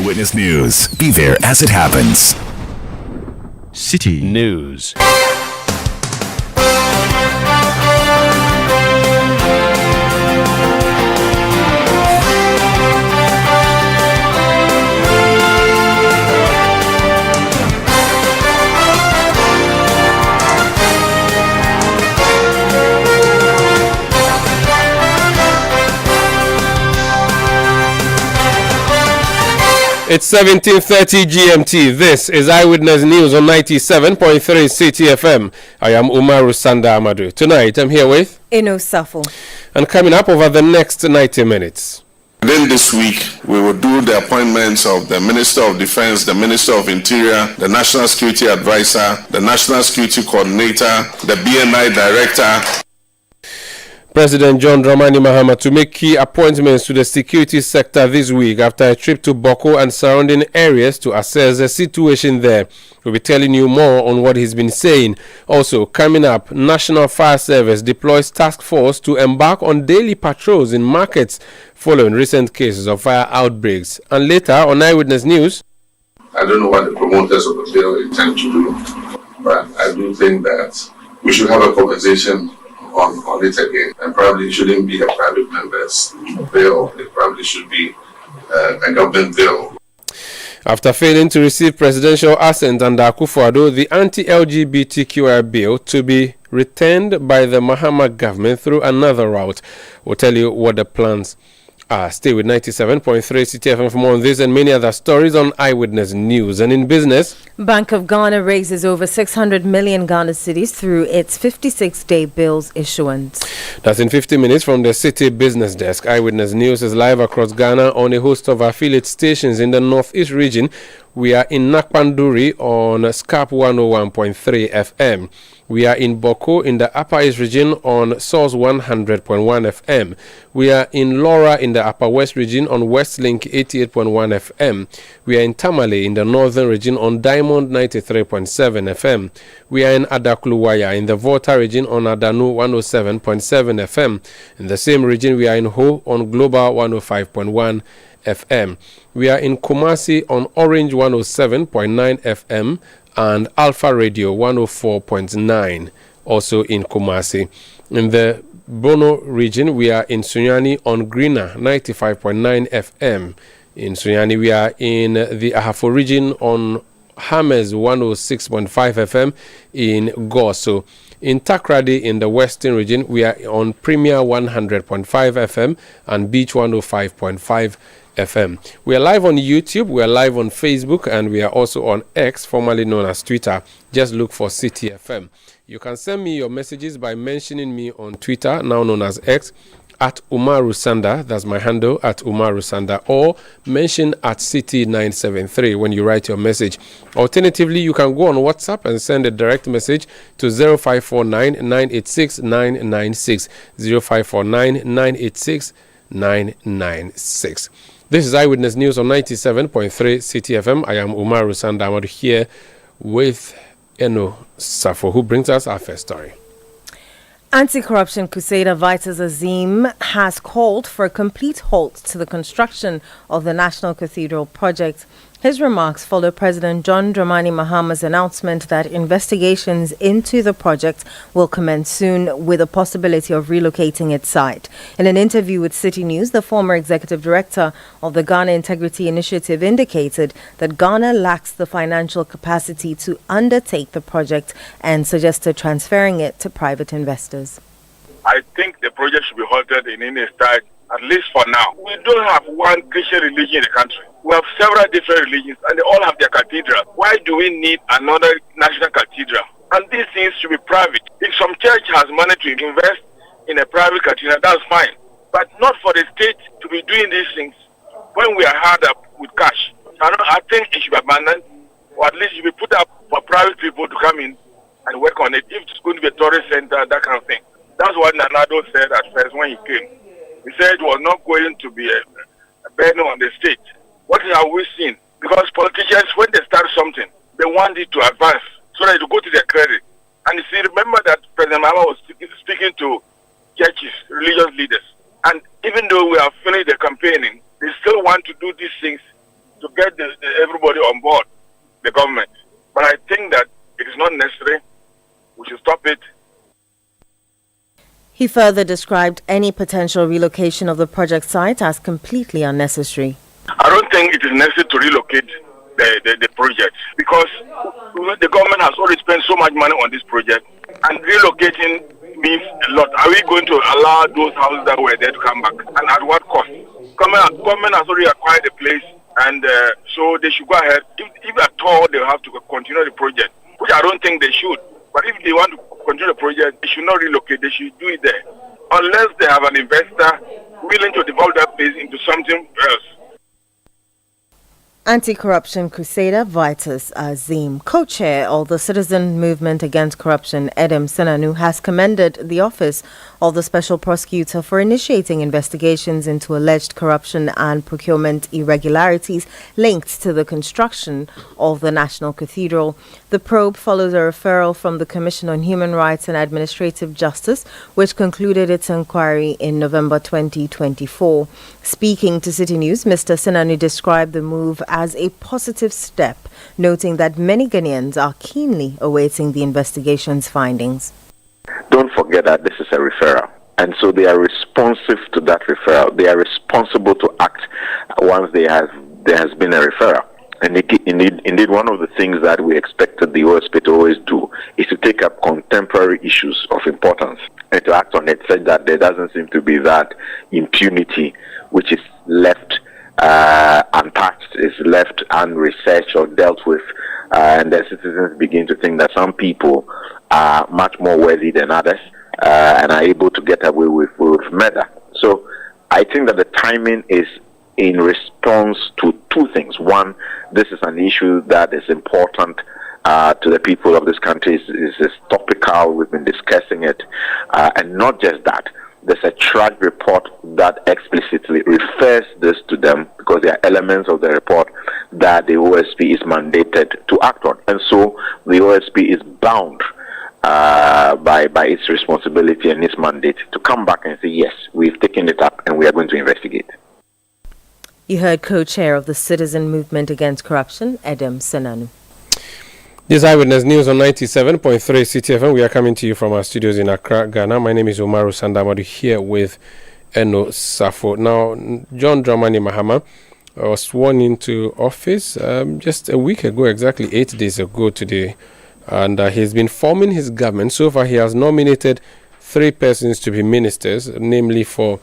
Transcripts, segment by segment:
Eyewitness News. Be there as it happens. City News. It's 17:30 GMT. This is Eyewitness News on 97.3 Citi FM. I am Umaru Sanda Amadu. Tonight, I'm here with Eno Safo. And coming up over the next 90 minutes. Then this week, we will do the appointments of the Minister of Defense, the Minister of Interior, the National Security Advisor, the National Security Coordinator, the BNI Director. President John Dramani Mahama to make key appointments to the security sector this week after a trip to Boku and surrounding areas to assess the situation there. We'll be telling you more on what he's been saying. Also, coming up, National Fire Service deploys task force to embark on daily patrols in markets following recent cases of fire outbreaks. And later on Eyewitness News. I don't know what the promoters of the bill intend to do, but I do think that we should have a conversation on it again, and probably it shouldn't be a private member's bill. It probably should be a government bill. After failing to receive presidential assent under Akufo-Addo, the Anti-LGBTQ bill to be returned by the Mahama government through another route. We'll tell you what the plans are. Stay with 97.3 Citi FM for more on this and many other stories on Eyewitness News. And in business, Bank of Ghana raises over 600 million Ghana cedis through its 56-day bills issuance. That's in 50 minutes from the City Business Desk. Eyewitness News is live across Ghana on a host of affiliate stations in the Northeast region. We are in Nakpanduri on SCAP 101.3 FM. We are in Boku in the Upper East region on Source 100.1 FM. We are in Laura in the Upper West region on Westlink 88.1 FM. We are in Tamale in the Northern region on Diamond 93.7 FM. We are in Adakluwaya in the Volta region on Adanu 107.7 FM. In the same region, we are in Ho on Global 105.1 FM. We are in Kumasi on Orange 107.9 FM and Alpha Radio 104.9, also in Kumasi. In the Bono region, we are in Sunyani on Greener 95.9 FM. In Sunyani, we are in the Ahafo region on Hammers 106.5 FM in Goso. In Takrady in the Western region, we are on Premier 100.5 FM and Beach 105.5 FM. We are live on YouTube, we are live on Facebook, and we are also on X, formerly known as Twitter. Just look for Citi FM. You can send me your messages by mentioning me on Twitter, now known as X, at Umaru Sanda, that's my handle, at Umaru Sanda, or mention at Citi973 when you write your message. Alternatively, you can go on WhatsApp and send a direct message to 0549-986-996, 0549-986-996. This is Eyewitness News on 97.3 Citi FM. I am Umaru Sanda Amadu here with Eno Safo, who brings us our first story. Anti-corruption crusader Vitus Azim has called for a complete halt to the construction of the National Cathedral project. His remarks follow President John Dramani Mahama's announcement that investigations into the project will commence soon with a possibility of relocating its site. In an interview with Citi News, the former executive director of the Ghana Integrity Initiative indicated that Ghana lacks the financial capacity to undertake the project and suggested transferring it to private investors. I think the project should be halted in any state, at least for now. We don't have one Christian religion in the country. We have several different religions and they all have their cathedral. Why do we need another national cathedral? And these things should be private. If some church has money to invest in a private cathedral, that's fine. But not for the state to be doing these things when we are hard up with cash. I think it should be abandoned, or at least it should be put up for private people to come in and work on it. If it's going to be a tourist center, that kind of thing. That's what Nanado said at first when he came. He said it was not going to be a burden on the state. What have we seen? Because politicians, when they start something, they want it to advance so that it will go to their credit. And you see, remember that President Mahama was speaking to churches, religious leaders. And even though we have finished the campaigning, they still want to do these things to get everybody on board, the government. But I think that it is not necessary. We should stop it. He further described any potential relocation of the project site as completely unnecessary. I don't think it is necessary to relocate the project because the government has already spent so much money on this project, and relocating means a lot. Are we going to allow those houses that were there to come back, and at what cost? Government has already acquired the place, and so they should go ahead. If at all they have to continue the project, which I don't think they should. But if they want to continue the project, they should not relocate. They should do it there, unless they have an investor willing to develop that place into something else. Anti-corruption crusader Vitus Azim, co-chair of the Citizen Movement Against Corruption, Edem Senanu, has commended the office of the Special Prosecutor for initiating investigations into alleged corruption and procurement irregularities linked to the construction of the National Cathedral. The probe follows a referral from the Commission on Human Rights and Administrative Justice, which concluded its inquiry in November 2024. Speaking to City News, Mr. Senanu described the move as a positive step, noting that many Ghanaians are keenly awaiting the investigation's findings. Don't forget that this is a referral, and so they are responsive to that referral. They are responsible to act once there has been a referral. And indeed, one of the things that we expected the OSP to always do is to take up contemporary issues of importance and to act on it, such that there doesn't seem to be that impunity which is left untouched, is left unresearched or dealt with, and the citizens begin to think that some people are much more worthy than others and are able to get away with murder. So I think that the timing is in response to two things. One, this is an issue that is important to the people of this country. It's topical. We've been discussing it. And not just that. There's a track report that explicitly refers this to them because there are elements of the report that the OSP is mandated to act on. And so the OSP is bound by its responsibility and its mandate to come back and say, yes, we've taken it up and we are going to investigate. You heard co-chair of the Citizen Movement Against Corruption, Edem Senanu. This is Eyewitness News on 97.3 Citi FM. We are coming to you from our studios in Accra, Ghana. My name is Umaru Sandamadu, here with Eno Safo. Now, John Dramani Mahama was sworn into office just a week ago, exactly 8 days ago today. And he's been forming his government. So far, he has nominated 3 persons to be ministers, namely for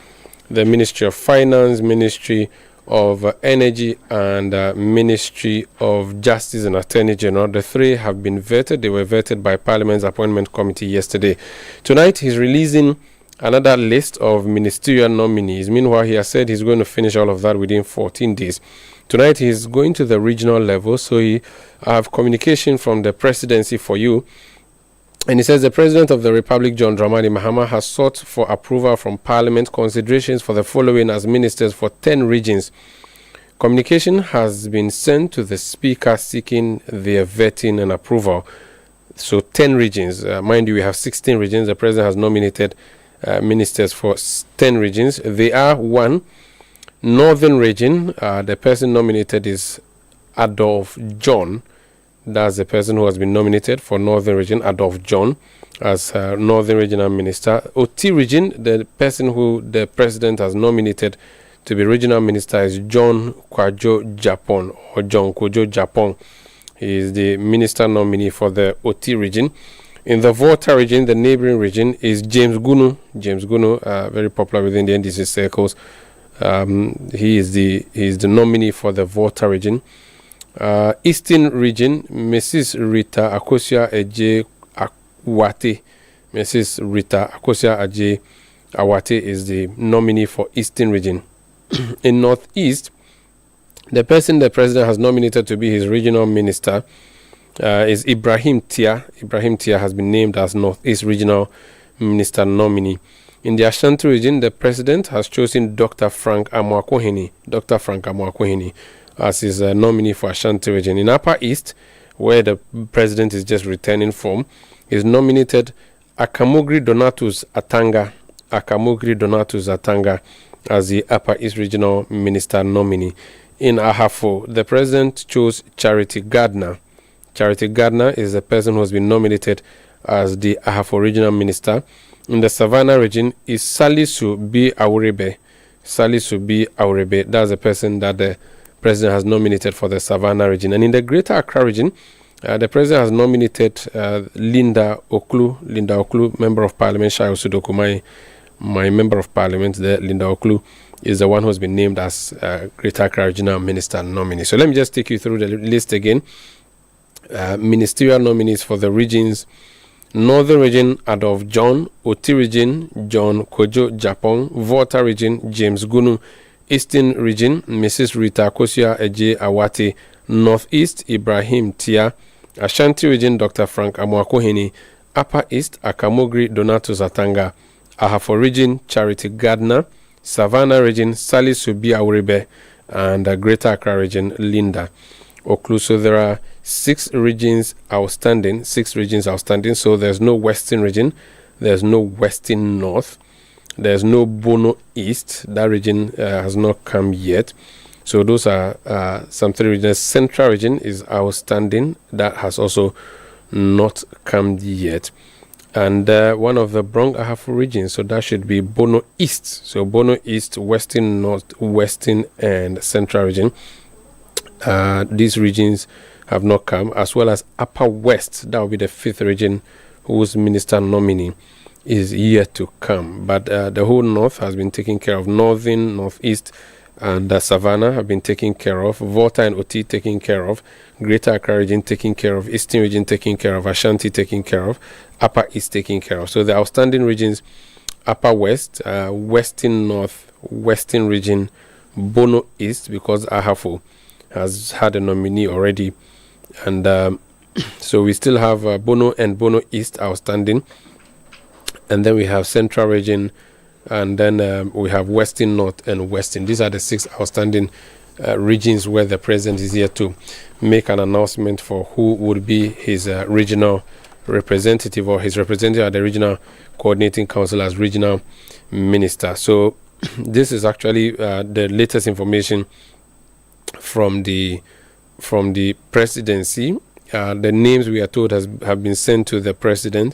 the Ministry of Finance, Ministry of Energy, and Ministry of Justice and Attorney General. The 3 have been vetted. They were vetted by Parliament's Appointment Committee yesterday. Tonight, he's releasing another list of ministerial nominees. Meanwhile, he has said he's going to finish all of that within 14 days. Tonight, he's going to the regional level, so I have communication from the presidency for you. And he says the President of the Republic, John Dramani Mahama, has sought for approval from Parliament considerations for the following as ministers for 10 regions. Communication has been sent to the Speaker seeking their vetting and approval. So 10 regions. Mind you, we have 16 regions. The President has nominated ministers for 10 regions. They are 1, Northern Region. The person nominated is Adolf John. That's the person who has been nominated for Northern Region, Adolf John, as Northern Regional Minister. Oti Region, the person who the President has nominated to be Regional Minister is John Kwajo Japon, or John Kwajo Japon. He is the Minister nominee for the Oti Region. In the Volta Region, the neighboring region, is James Gunu. James Gunu, very popular within the NDC circles. He is the nominee for the Volta Region. Eastern Region, Mrs. Rita Akosia Eje Awate. Mrs. Rita Akosia Eje Awate is the nominee for Eastern Region. In Northeast, the person the President has nominated to be his regional minister is Ibrahim Tia. Ibrahim Tia has been named as Northeast Regional Minister nominee. In the Ashanti Region, the President has chosen Dr. Frank Amwakohene. Dr. Frank Amwakohene as his nominee for Ashanti Region. In Upper East, where the President is just returning from, is nominated Akamugri Donatus Atanga. Akamugri Donatus Atanga as the Upper East Regional Minister nominee. In Ahafo, the president chose Charity Gardner. Charity Gardner is the person who has been nominated as the Ahafo regional minister. In the Savannah region is Salisu B. Aurebe. Salisu B. Aurebe, that's the person that the president has nominated for the Savannah region. And in the Greater Accra region, the president has nominated Linda Oklu, member of parliament. Shai Osudoku, my member of parliament there, Linda Oklu, is the one who has been named as Greater Accra regional minister nominee. So let me just take you through the list again. Ministerial nominees for the regions: Northern region, Adolf John; Oti region, John Kojo Japon; Volta region, James Gunu; Eastern region, Mrs. Rita Kosia Eje Awati; Northeast, Ibrahim Tia; Ashanti region, Dr. Frank Amwakoheni; Upper East, Akamogri Donato Zatanga; Ahafo region, Charity Gardner; Savannah region, Salisu B. Aurebe; and Greater Accra region, Linda Oklu. So there are 6 regions outstanding. So there's no Western region, there's no Western North, there's no Bono East. That region has not come yet. So those are some 3 regions. Central region is outstanding. That has also not come yet. And one of the Brong Ahafo regions, so that should be Bono East. So Bono East, Western, North, Western, and Central region. These regions have not come, as well as Upper West. That will be the 5th region, whose minister nominee is yet to come. But the whole North has been taken care of. Northern, Northeast, and Savannah have been taken care of. Volta and Oti taken care of. Greater Accra region taken care of. Eastern region taken care of. Ashanti taken care of. Upper East taken care of. So the outstanding regions: Upper West, Western North, Western region, Bono East, because Ahafo has had a nominee already. And so we still have Bono and Bono East outstanding. And then we have Central region, and then we have Western North and Western. These are the 6 outstanding regions where the president is here to make an announcement for who would be his regional representative, or his representative at the regional coordinating council as regional minister. So this is actually the latest information from the presidency. The names, we are told, have been sent to the president,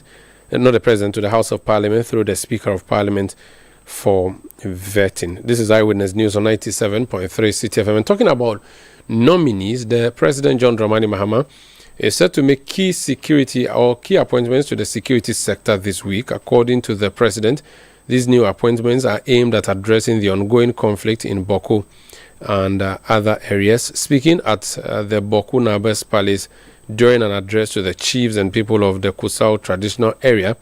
not the president, to the House of Parliament through the Speaker of Parliament for vetting. This is Eyewitness News on 97.3 Citi FM. And talking about nominees, the President John Dramani Mahama is set to make key security or key appointments to the security sector this week. According to the president, these new appointments are aimed at addressing the ongoing conflict in Boku and other areas. Speaking at the Boku Nabes Palace during an address to the chiefs and people of the Kusau traditional area,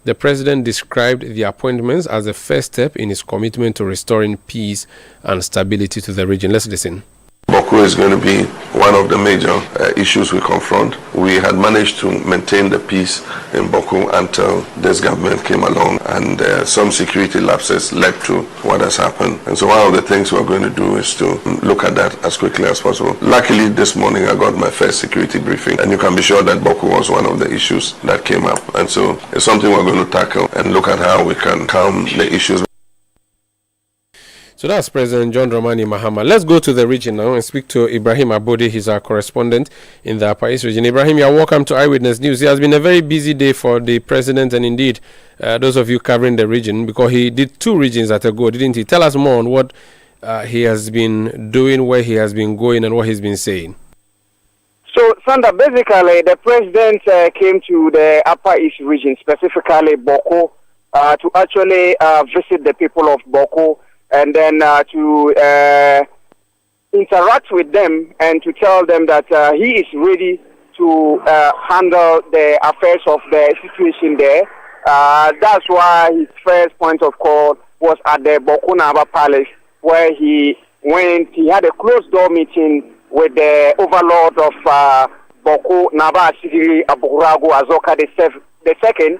the president described the appointments as the first step in his commitment to restoring peace and stability to the region. Let's listen. Boku is going to be one of the major issues we confront. We had managed to maintain the peace in Boku until this government came along, and some security lapses led to what has happened. And so one of the things we're going to do is to look at that as quickly as possible. Luckily, this morning I got my first security briefing, and you can be sure that Boku was one of the issues that came up. And so it's something we're going to tackle and look at how we can calm the issues. So that's President John Dramani Mahama. Let's go to the region now and speak to Ibrahim Abode. He's our correspondent in the Upper East region. Ibrahim, you're welcome to Eyewitness News. It has been a very busy day for the president and indeed those of you covering the region, because he did 2 regions at a go, didn't he? Tell us more on what he has been doing, where he has been going, and what he's been saying. So, Sandra, basically, the president came to the Upper East region, specifically Boku, to actually visit the people of Boku, and then to interact with them and to tell them that he is ready to handle the affairs of the situation there. That's why his first point of call was at the Boku Naba Palace, where he went. He had a closed-door meeting with the overlord of Boku Naba Sigiri Aburago Azoka the second,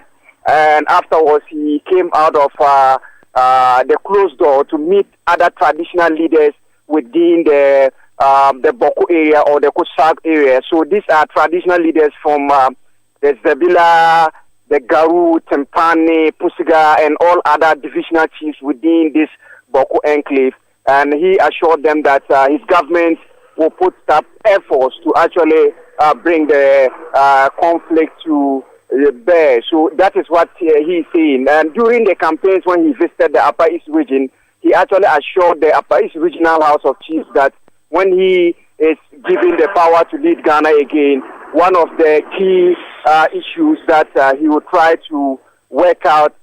and afterwards he came out of the closed door to meet other traditional leaders within the Boku area or the Kusak area. So these are traditional leaders from the Zabila, the Garu, Tempane, Pusiga, and all other divisional chiefs within this Boku enclave. and he assured them that his government will put up efforts to actually bring the conflict to bear. So that is what he's saying. And during the campaigns when he visited the Upper East region, he actually assured the Upper East Regional House of Chiefs that when he is given the power to lead Ghana again, one of the key issues that he will try to work out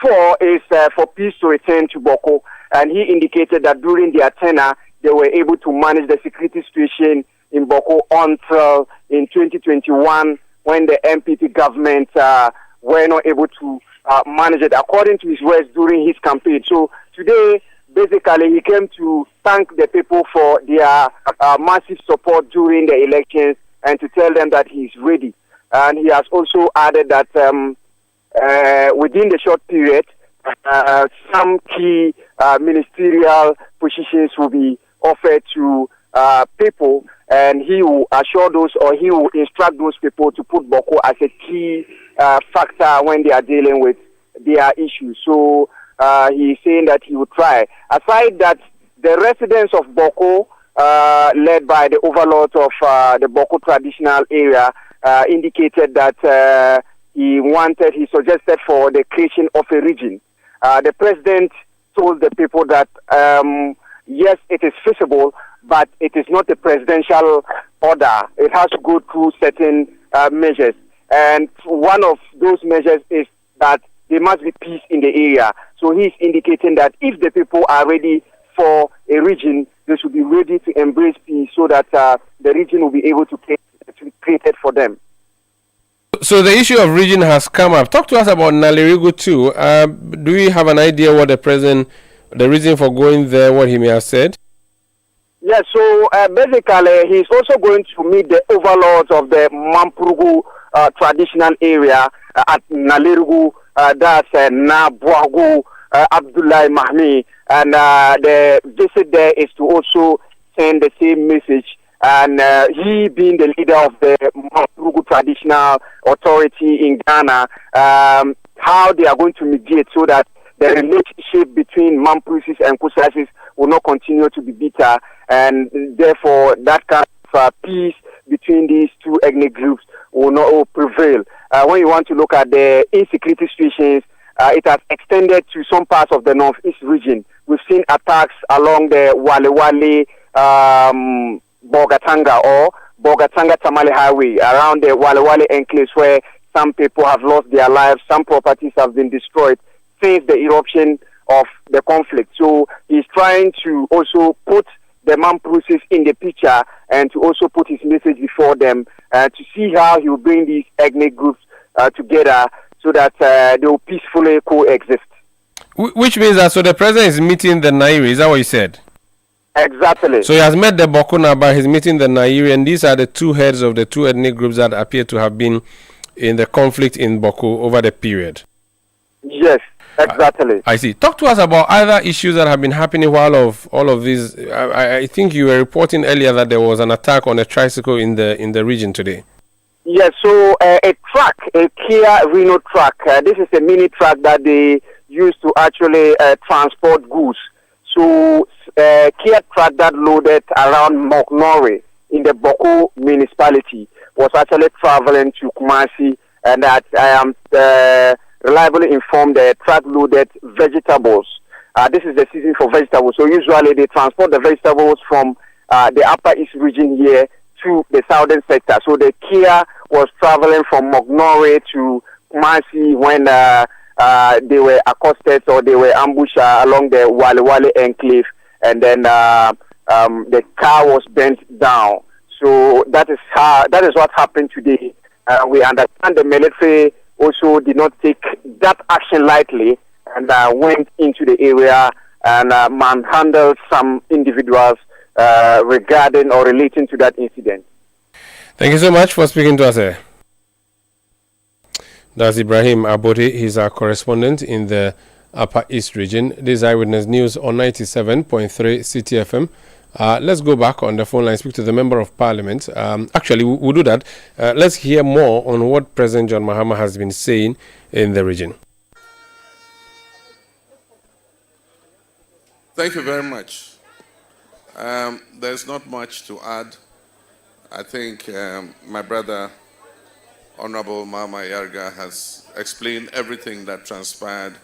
for is for peace to return to Boku. And he indicated that during their tenure, they were able to manage the security situation in Boku until in 2021, when the MPP government were not able to manage it, according to his words during his campaign. So today, basically, he came to thank the people for their massive support during the elections and to tell them that he is ready. And he has also added that within the short period, some key ministerial positions will be offered to people, and he will assure those, or he will instruct those people to put Boku as a key factor when they are dealing with their issues. So he is saying that he will try. Aside that, the residents of Boku, led by the overlord of the Boku traditional area, indicated that he suggested for the creation of a region. The president told the people that, yes, it is feasible, but it is not a presidential order. It has to go through certain measures. And one of those measures is that there must be peace in the area. So he's indicating that if the people are ready for a region, they should be ready to embrace peace so that the region will be able to be created for them. So the issue of region has come up. Talk to us about Nalerigu too. Do we have an idea what the reason for going there, what he may have said? Yes, so basically he's also going to meet the overlords of the Mampurugu traditional area at Nalerigu, that's Nabuagu, Abdullah Mahmi, and the visit there is to also send the same message. And he being the leader of the Mampurugu traditional authority in Ghana, how they are going to mediate so that the relationship between Mampurusis and Kusasis will not continue to be bitter, and therefore that kind of peace between these two ethnic groups will not prevail. When you want to look at the insecurity situations, it has extended to some parts of the northeast region. We've seen attacks along the Wale Bogatanga or Bogatanga Tamale Highway around the Wale enclaves, where some people have lost their lives, some properties have been destroyed since the eruption of the conflict. So he's trying to also put the Mampurusis in the picture and to also put his message before them to see how he will bring these ethnic groups together so that they will peacefully coexist. Which means that, so the president is meeting the Nairi, is that what you said? Exactly. So he has met the Bokuna, but he's meeting the Nairi, and these are the two heads of the two ethnic groups that appear to have been in the conflict in Boku over the period. Yes, exactly. I see. Talk to us about other issues that have been happening while of all of these. I think you were reporting earlier that there was an attack on a tricycle in the region today. Yes, so a truck, a Kia Reno truck. This is a mini truck that they use to actually transport goods. So Kia truck that loaded around Moknori in the Boku municipality was actually traveling to Kumasi, and that I am reliably informed the truck loaded vegetables. This is the season for vegetables. So usually they transport the vegetables from the Upper East region here to the southern sector. So the Kia was traveling from Mognore to Kumasi when they were accosted or they were ambushed along the Wale enclave, and then the car was bent down. So that is what happened today. We understand the military also did not take that action lightly and went into the area and manhandled some individuals regarding or relating to that incident. Thank you so much for speaking to us here. That's Ibrahim Abode. He's our correspondent in the Upper East region. This is Eyewitness News on 97.3 Citi FM. Let's go back on the phone line, speak to the Member of Parliament. Actually, we'll do that. Let's hear more on what President John Mahama has been saying in the region. Thank you very much. There's not much to add. I think my brother, Honorable Mama Yarga, has explained everything that transpired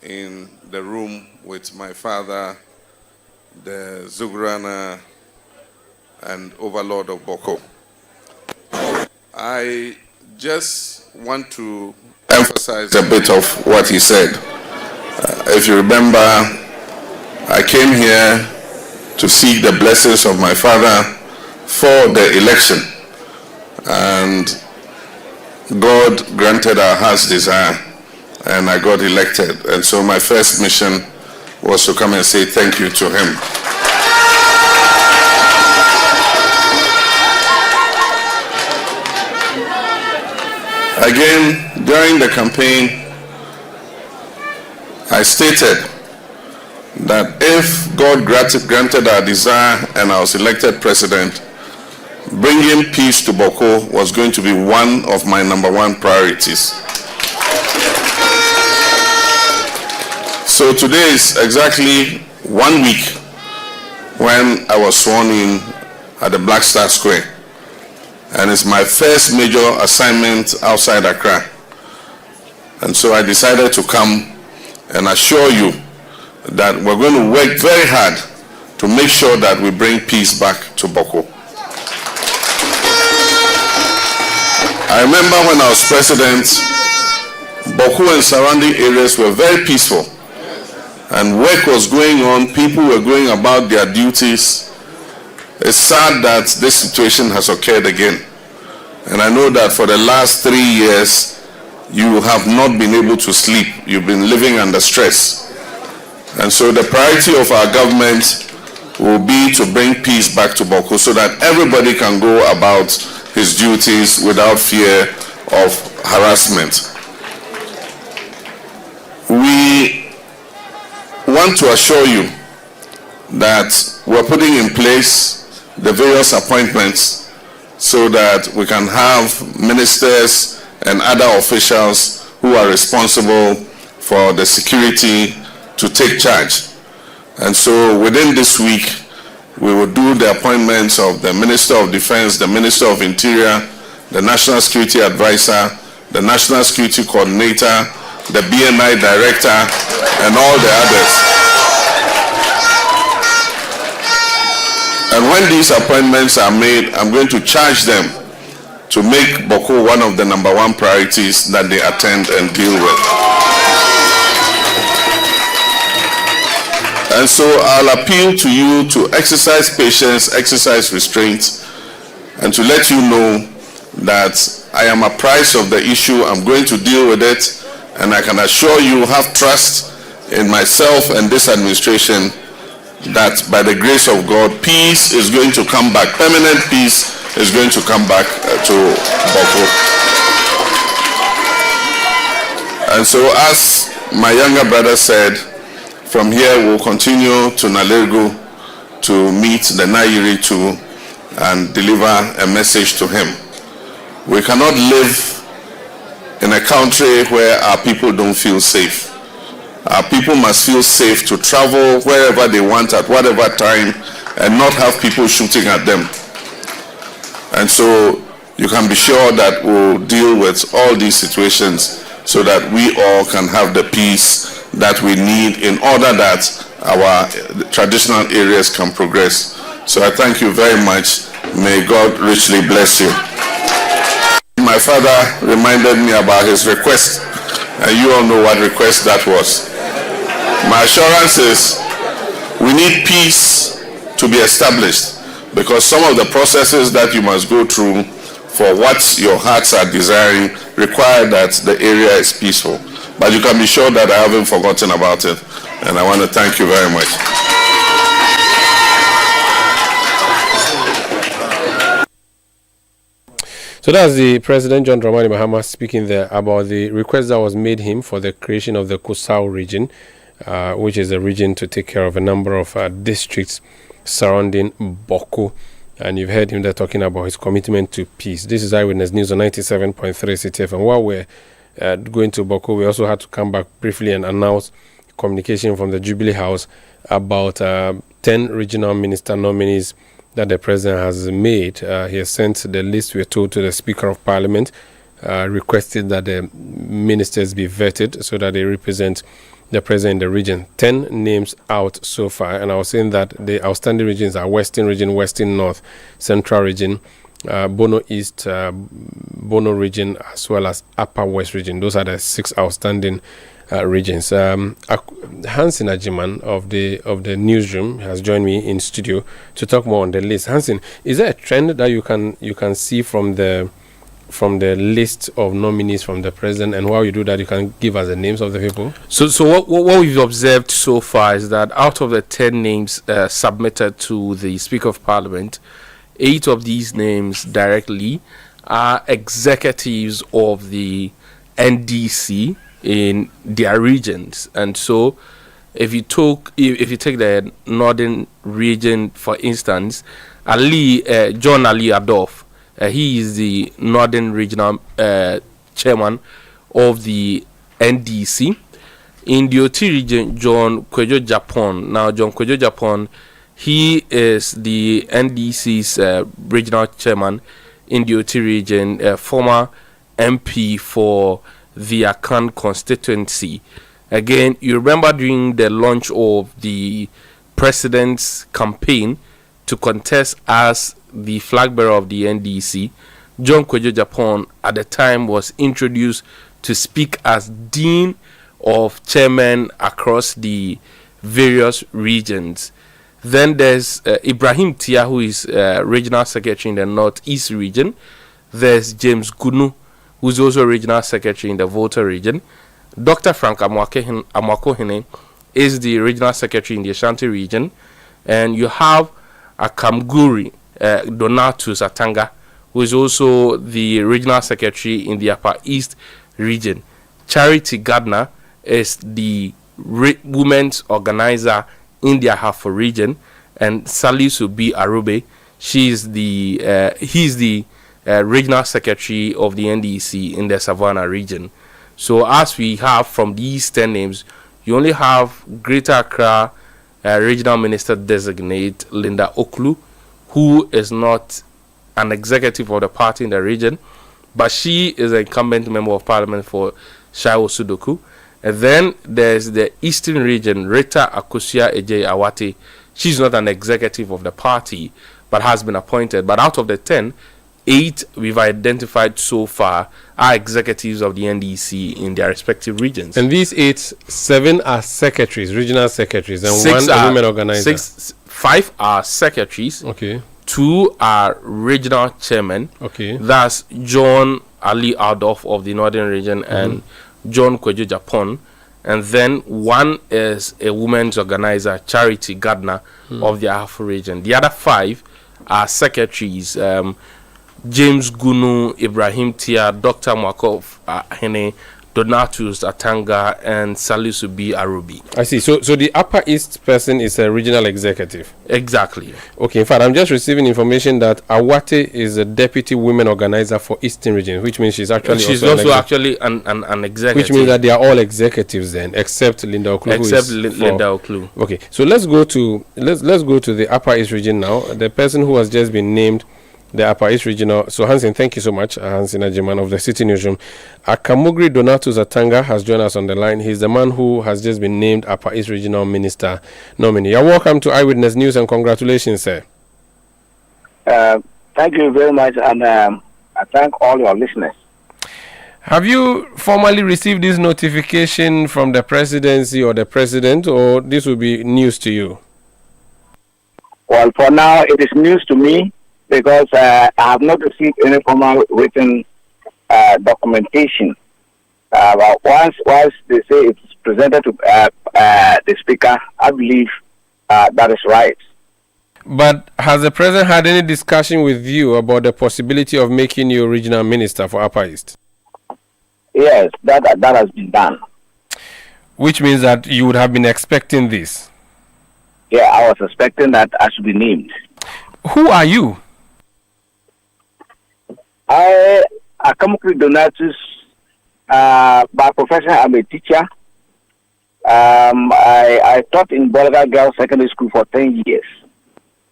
in the room with my father, the Zugrana and Overlord of Boku. I just want to emphasize a bit of what he said. If you remember, I came here to seek the blessings of my father for the election, and God granted our heart's desire, and I got elected. And so my first mission was to come and say thank you to him. Again, during the campaign, I stated that if God granted our desire and I was elected president, bringing peace to Boku was going to be one of my #1 priorities. So today is exactly 1 week when I was sworn in at the Black Star Square. And it's my first major assignment outside Accra. And so I decided to come and assure you that we're going to work very hard to make sure that we bring peace back to Boku. I remember when I was president, Boku and surrounding areas were very peaceful. And work was going on, people were going about their duties. It's sad that this situation has occurred again. And I know that for the last 3 years, you have not been able to sleep. You've been living under stress. And so the priority of our government will be to bring peace back to Boku so that everybody can go about his duties without fear of harassment. We want to assure you that we're putting in place the various appointments so that we can have ministers and other officials who are responsible for the security to take charge. And so within this week, we will do the appointments of the Minister of Defense, the Minister of Interior, the National Security Advisor, the National Security Coordinator, the BNI Director, and all the others. And when these appointments are made, I'm going to charge them to make Boku one of the #1 priorities that they attend and deal with. And so I'll appeal to you to exercise patience, exercise restraint, and to let you know that I am apprised of the issue. I'm going to deal with it, and I can assure you, have trust in myself and this administration that by the grace of God, peace is going to come back. Permanent peace is going to come back to Boku. And so, as my younger brother said, from here we'll continue to Nalergo to meet the Nairi too and deliver a message to him. We cannot live in a country where our people don't feel safe. Our people must feel safe to travel wherever they want at whatever time and not have people shooting at them. And so you can be sure that we'll deal with all these situations so that we all can have the peace that we need in order that our traditional areas can progress. So I thank you very much. May God richly bless you. My father reminded me about his request, and you all know what request that was. My assurance is we need peace to be established, because some of the processes that you must go through for what your hearts are desiring require that the area is peaceful. But you can be sure that I haven't forgotten about it, and I want to thank you very much. So that's the President John Dramani Mahama speaking there about the request that was made him for the creation of the Kusau region, which is a region to take care of a number of districts surrounding Boku. And you've heard him there talking about his commitment to peace. This is Eyewitness News on 97.3 Citi FM. While we're going to Boku, we also had to come back briefly and announce communication from the Jubilee House about 10 regional minister nominees that the president has made. He has sent the list, we're told, to the Speaker of Parliament, requested that the ministers be vetted so that they represent the president in the region. 10 names out so far, and I was saying that the outstanding regions are Western Region, Western North, Central Region, Bono East, Bono Region, as well as Upper West Region. Those are the 6 outstanding regions. Hansen Ajiman of the Newsroom has joined me in studio to talk more on the list. Hansen, is there a trend that you can see from the list of nominees from the president, and while you do that, you can give us the names of the people? So what we've observed so far is that out of the 10 names submitted to the Speaker of Parliament, 8 of these names directly are executives of the NDC in their regions. And so if you take the northern region, for instance, John Ali Adolf, he is the northern regional chairman of the NDC. In the OT region, John Kwejo Japan. Now, John Kwejo Japan, he is the NDC's regional chairman in the OT region, former MP for the Akan constituency. Again, you remember during the launch of the president's campaign to contest as the flag bearer of the NDC, John Kwejo Japan at the time was introduced to speak as Dean of Chairmen across the various regions. Then there's Ibrahim Tia, who is Regional Secretary in the Northeast region. There's James Gunu, who's also Regional Secretary in the Volta region. Dr. Frank Amwakohene is the Regional Secretary in the Ashanti region. And you have Akamguri Donatus Atanga, who is also the Regional Secretary in the Upper East region. Charity Gardner is the women's organizer in the Ahafo region. And Salisu B. Arube, he's the Regional Secretary of the NDC in the Savannah region. So as we have from these 10 names, you only have Greater Accra Regional Minister Designate Linda Oklu, who is not an executive of the party in the region, but she is an incumbent member of parliament for Shaiwo Sudoku. And then there's the Eastern region, Rita Akusia Ejay Awate. She's not an executive of the party, but has been appointed. But out of the 10, 8 we've identified so far are executives of the NDC in their respective regions. And these 8, 7 are secretaries, regional secretaries, and 1 a women organizer. 5 are secretaries. Okay. 2 are regional chairmen. Okay. That's John Ali Adolf of the Northern region and John Kwejo Japan. And then 1 is a women's organizer, Charity Gardner of the Ahafo region. The other 5 are secretaries. James Gunu, Ibrahim Tia, Dr. Mwakov Hene, Donatus Atanga, and Salisu B. Arubi. I see. So the Upper East person is a regional executive. Exactly. Okay. In fact, I'm just receiving information that Awate is a deputy women organizer for Eastern region, which means she's also actually an executive. Which means that they are all executives then, except Linda Oklu. Linda Oklu. Okay. So let's go to the Upper East region now. The person who has just been named the Upper East Regional. So Hansen, thank you so much, Hansen Ajiman of the City Newsroom. Akamugri Donatus Atanga has joined us on the line. He's the man who has just been named Upper East Regional Minister nominee. You're welcome to Eyewitness News and congratulations, sir. Thank you very much, and I thank all your listeners. Have you formally received this notification from the presidency or the president, or this will be news to you? Well, for now, it is news to me, because I have not received any formal written documentation. But once they say it's presented to the speaker, I believe that is right. But has the president had any discussion with you about the possibility of making you regional minister for Upper East? Yes, that has been done. Which means that you would have been expecting this? Yeah, I was expecting that I should be named. Who are you? I come with Donatus. By profession, I'm a teacher. I taught in Bolga Girls Secondary School for 10 years,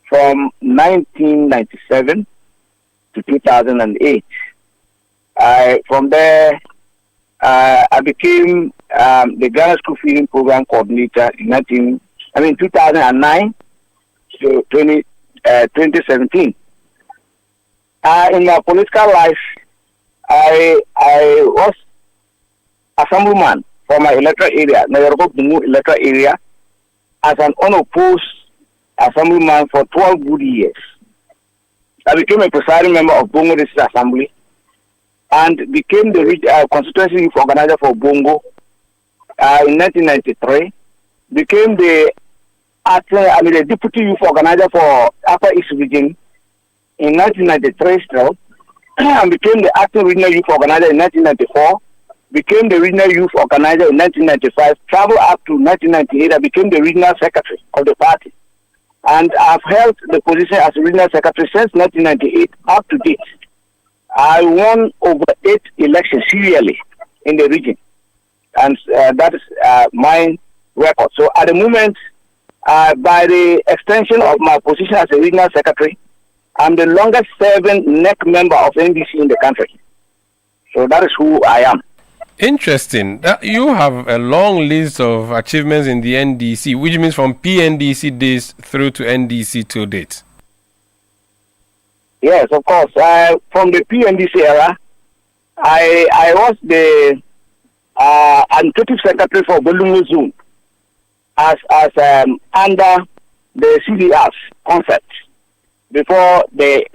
from 1997 to 2008. From there, I became the Ghana School Feeding Program Coordinator in 2009 to 2017. In my political life, I was assemblyman for my electoral area, Boku electoral area, as an unopposed assemblyman for 12 good years. I became a presiding member of Bongo District Assembly and became the constituency youth organizer for Bongo in 1993. Became the deputy youth organizer for Upper East Region in 1993 still, and became the acting regional youth organizer in 1994. Became the regional youth organizer in 1995. Traveled up to 1998. I became the regional secretary of the party, and I've held the position as regional secretary since 1998 up to date. I won over 8 elections serially in the region, and that is my record. So at the moment, by the extension of my position as a regional secretary, I'm the longest serving NEC member of NDC in the country. So that is who I am. Interesting. You have a long list of achievements in the NDC, which means from PNDC days through to NDC to date. Yes, of course. From the PNDC era, I was the administrative secretary for Newsroom as under the CDR's concept before the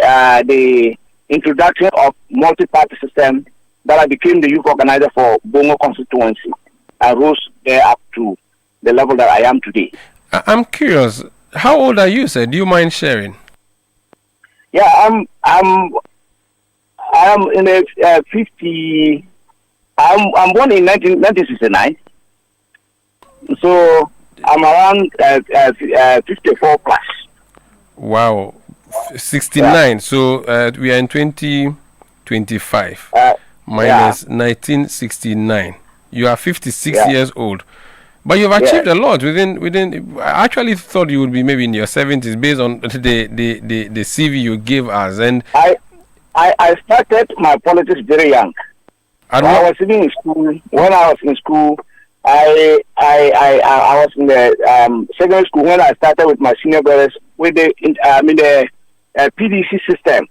introduction of multi-party system, that I became the youth organizer for Bongo constituency. I rose there up to the level that I am today. I'm curious, how old are you, sir? Do you mind sharing? Yeah, I'm in the 50. I'm born in 1969, so I'm around 54 plus. Wow, 69. Yeah. So we are in 2025. Minus 1969. You are 56 years old. But you've achieved a lot within. I actually thought you would be maybe in your 70s based on the CV you gave us. And I started my politics very young. When I was in school, I was in the secondary school when I started with my senior brothers with the PDC system,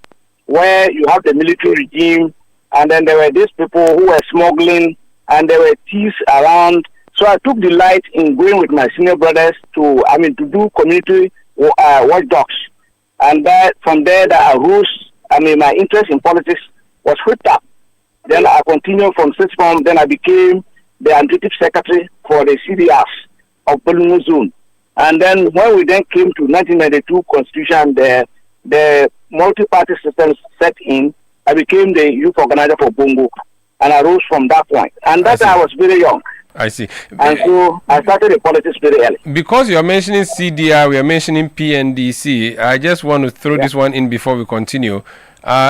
where you have the military regime. And then there were these people who were smuggling, and there were thieves around. So I took delight in going with my senior brothers to do community watchdogs. And from there that arose, my interest in politics was whipped up. Then I continued from sixth form. Then I became the administrative secretary for the CDRs of Bolungu Zone. And then when we then came to 1992 Constitution, the multi-party system set in. I became the youth organizer for Bongo, and I rose from that point. And that I was very young. I see. And so I started the politics very early. Because you're mentioning CDR, we are mentioning PNDC. I just want to throw this one in before we continue.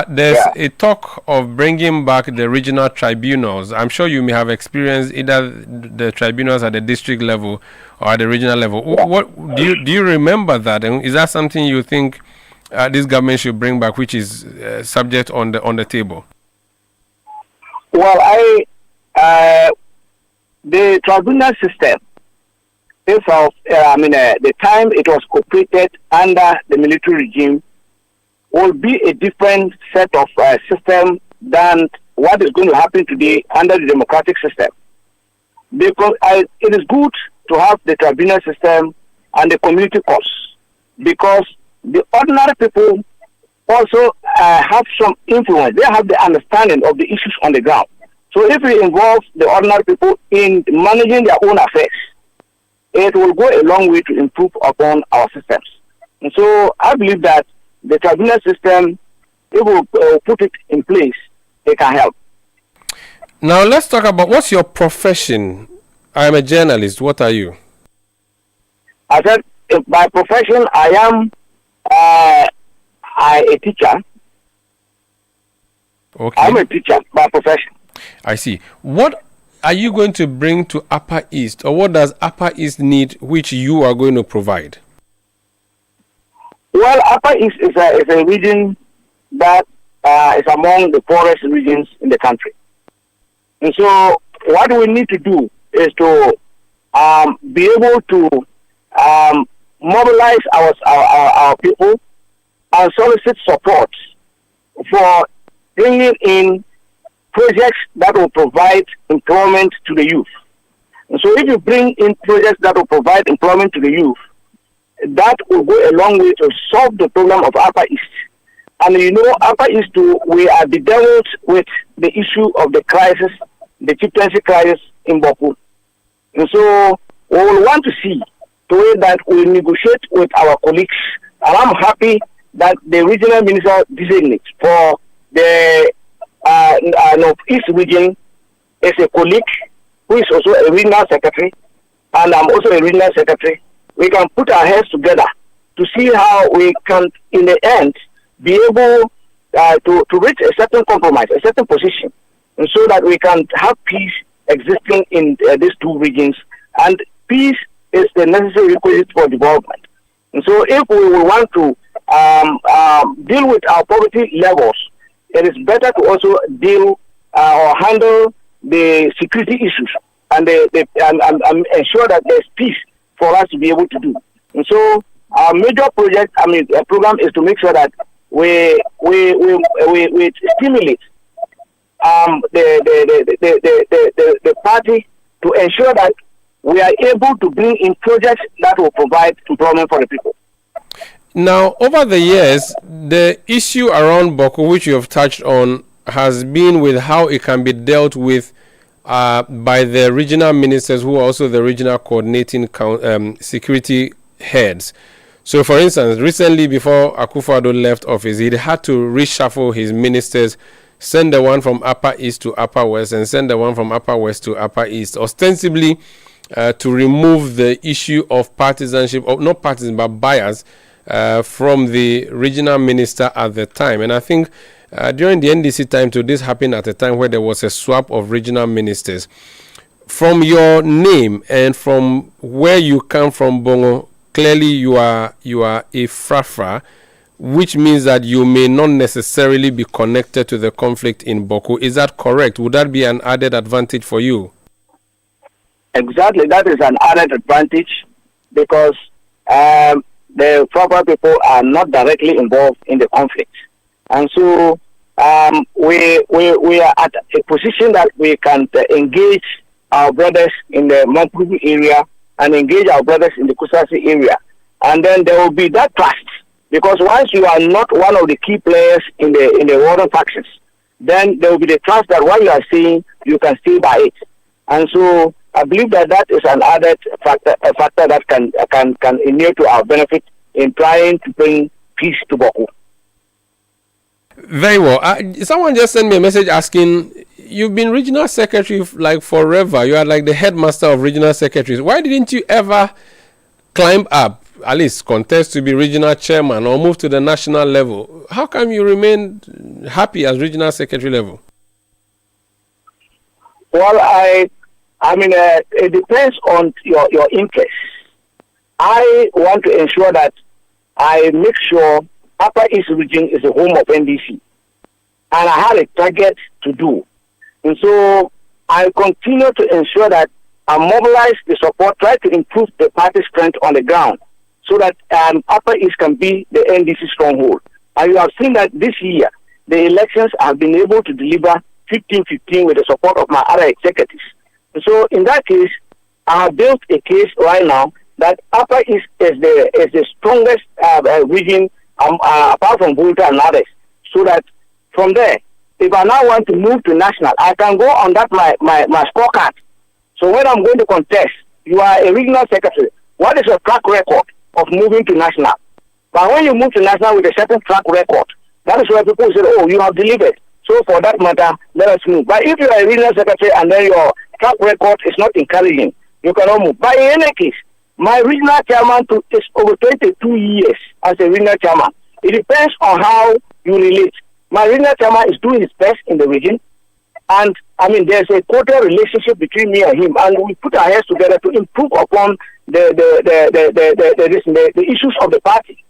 There's a talk of bringing back the regional tribunals. I'm sure you may have experienced either the tribunals at the district level or at the regional level. What do you remember that? And is that something you think this government should bring back, which is subject on the table? Well, the tribunal system itself, the time it was operated under the military regime will be a different set of system than what is going to happen today under the democratic system. Because it is good to have the tribunal system and the community courts, because the ordinary people also have some influence. They have the understanding of the issues on the ground. So if we involve the ordinary people in managing their own affairs, it will go a long way to improve upon our systems. And so I believe that the tribunal system, if we put it in place, it can help. Now let's talk about, what's your profession? I'm a journalist. What are you? I said, by profession, I am a teacher. Okay. I'm a teacher by profession. I see. What are you going to bring to Upper East, or what does Upper East need, which you are going to provide? Well, Upper East is a region that is among the poorest regions in the country. And so what we need to do is to be able to mobilize our people and solicit support for bringing in projects that will provide employment to the youth. And so if you bring in projects that will provide employment to the youth, that will go a long way to solve the problem of Upper East. And you know, Upper East too, we are bedeviled with the issue of the crisis, the chieftaincy crisis in Boku. And so we will want to see the way that we negotiate with our colleagues. And I'm happy that the regional minister designates for the Northeast region is a colleague who is also a regional secretary, and I'm also a regional secretary. We can put our heads together to see how we can, in the end, be able to reach a certain compromise, a certain position, and so that we can have peace existing in these two regions. And peace is the necessary requisite for development. And so if we want to deal with our poverty levels, it is better to also deal or handle the security issues and ensure that there's peace for us to be able to do. And so our major program is to make sure that we stimulate the party to ensure that we are able to bring in projects that will provide employment for the people. Now, over the years, the issue around Boku, which you have touched on, has been with how it can be dealt with by the regional ministers, who are also the regional coordinating security heads. So, for instance, recently before Akufo-Addo left office, he had to reshuffle his ministers, send the one from Upper East to Upper West, and send the one from Upper West to Upper East, ostensibly to remove the issue of partisanship, or not partisan, but bias, from the regional minister at the time. And I think during the NDC time too, this happened at a time where there was a swap of regional ministers. From your name and from where you come from, Bongo, clearly you are a frafra, which means that you may not necessarily be connected to the conflict in Boku. Is that correct? Would that be an added advantage for you? Exactly, that is an added advantage because the proper people are not directly involved in the conflict. And so we are at a position that we can engage our brothers in the Maputo area and engage our brothers in the Kusasi area. And then there will be that trust, because once you are not one of the key players in the warring factions, then there will be the trust that what you are saying, you can stay by it. And so I believe that is an added factor, a factor that can inure to our benefit in trying to bring peace to Boku. Very well. Someone just sent me a message asking, you've been regional secretary like forever. You are like the headmaster of regional secretaries. Why didn't you ever climb up, at least contest to be regional chairman or move to the national level? How come you remain happy as regional secretary level? Well, I mean, it depends on your interests. I want to ensure that I make sure Upper East region is the home of NDC. And I had a target to do. And so I continue to ensure that I mobilize the support, try to improve the party strength on the ground so that Upper East can be the NDC stronghold. And you have seen that this year, the elections have been able to deliver 15-15 with the support of my other executives. And so in that case, I have built a case right now that Upper East is the strongest region apart from Volta and others. So that from there, if I now want to move to national, I can go on that my scorecard. So when I'm going to contest, you are a regional secretary. What is your track record of moving to national? But when you move to national with a certain track record, that is where people say, oh, you have delivered. So for that matter, let us move. But if you are a regional secretary and then your track record is not encouraging, you cannot move. But in any case, my regional chairman is over 22 years as a regional chairman. It depends on how you relate. My regional chairman is doing his best in the region. And I mean, there's a cordial relationship between me and him, and we put our heads together to improve upon the issues of the party.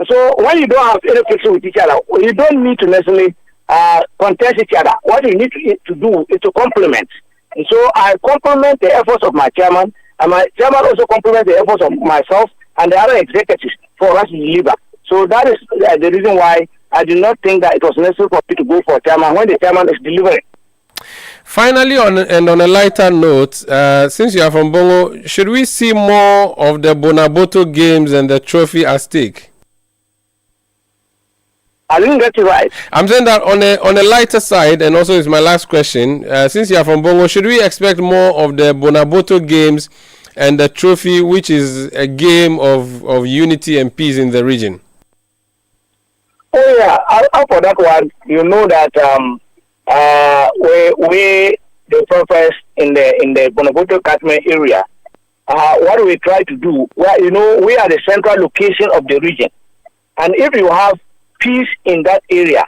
So when you don't have any friction with each other, you don't need to necessarily contest each other. What you need to do is to complement. And so I compliment the efforts of my chairman, and my chairman also compliments the efforts of myself and the other executives for us to deliver. So that is the reason why I do not think that it was necessary for me to go for chairman when the chairman is delivering. Finally, on a lighter note, since you are from Bongo, should we see more of the Bonaboto games and the trophy at stake? I didn't get you right. I'm saying that on a lighter side, and also it's my last question. Since you are from Bongo, should we expect more of the Bonaboto games and the trophy, which is a game of unity and peace in the region? Oh yeah, out for that one, you know that we the prophets in the Bonaboto catchment area. What we try to do, well, you know, we are the central location of the region, and if you have peace in that area,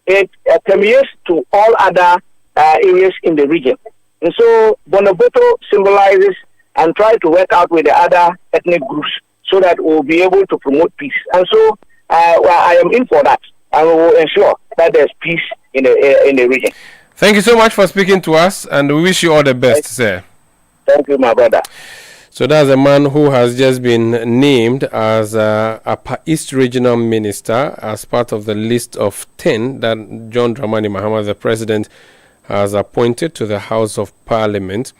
it permeates to all other areas in the region. And so Bonaboto symbolizes and try to work out with the other ethnic groups so that we'll be able to promote peace. And so I am in for that, and we will ensure that there's peace in the region. Thank you so much for speaking to us, and we wish you all the best, sir. Thank you, my brother. So that's a man who has just been named as Upper East Regional Minister as part of the list of 10 that John Dramani Mahama, the president, has appointed to the House of Parliament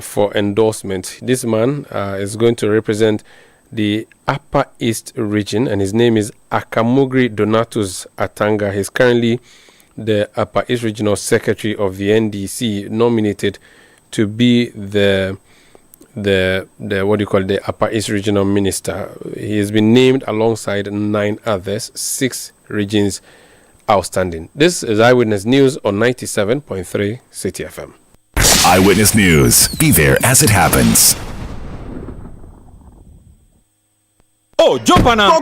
for endorsement. This man is going to represent the Upper East region, and his name is Akamugri Donatus Atanga. He's currently the Upper East Regional Secretary of the NDC, nominated to be the Upper East Regional Minister. He has been named alongside 9 others, 6 regions outstanding. This is Eyewitness News on 97.3 Citi FM. Eyewitness News. Be there as it happens. Oh, jump on now.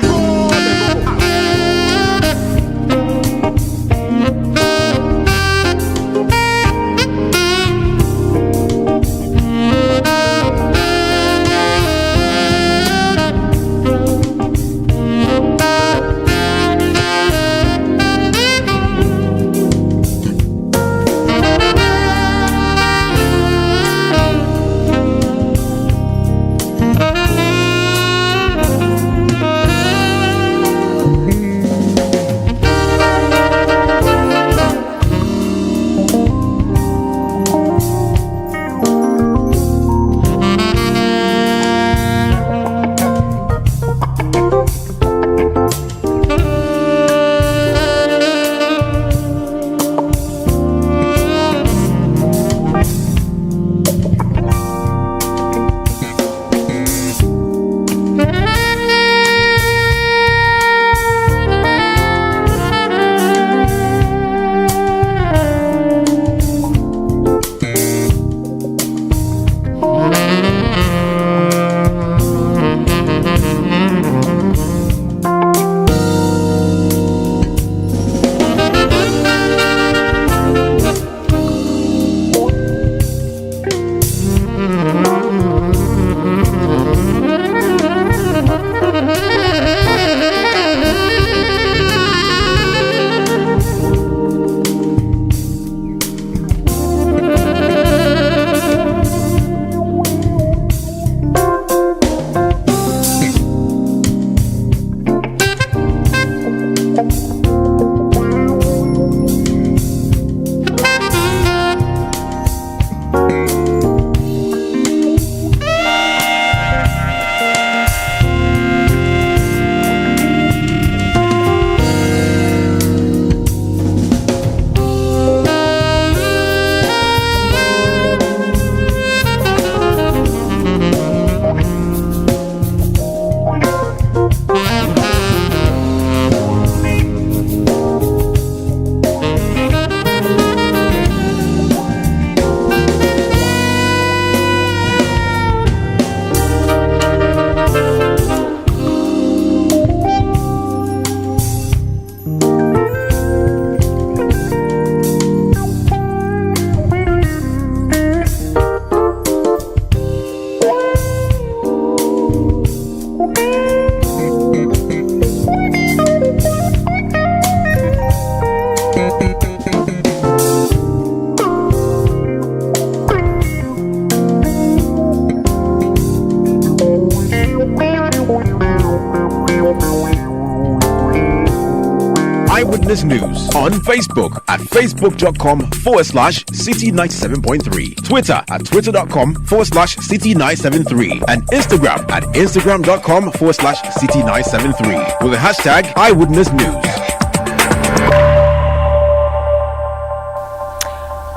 Eyewitness News on Facebook at facebook.com/Citi97.3, Twitter at twitter.com/Citi973, and Instagram at instagram.com/Citi973 with the hashtag Eyewitness News.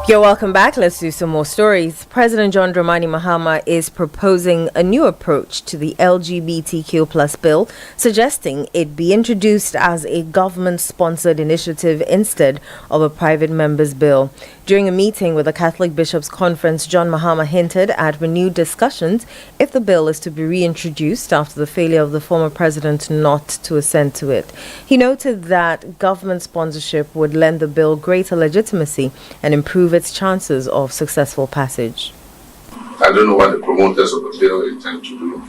You're welcome back. Let's do some more stories. President John Dramani Mahama is proposing a new approach to the LGBTQ plus bill, suggesting it be introduced as a government-sponsored initiative instead of a private member's bill. During a meeting with the Catholic Bishops' Conference, John Mahama hinted at renewed discussions if the bill is to be reintroduced after the failure of the former president not to assent to it. He noted that government sponsorship would lend the bill greater legitimacy and improve its chances of successful passage. I don't know what the promoters of the bill intend to do,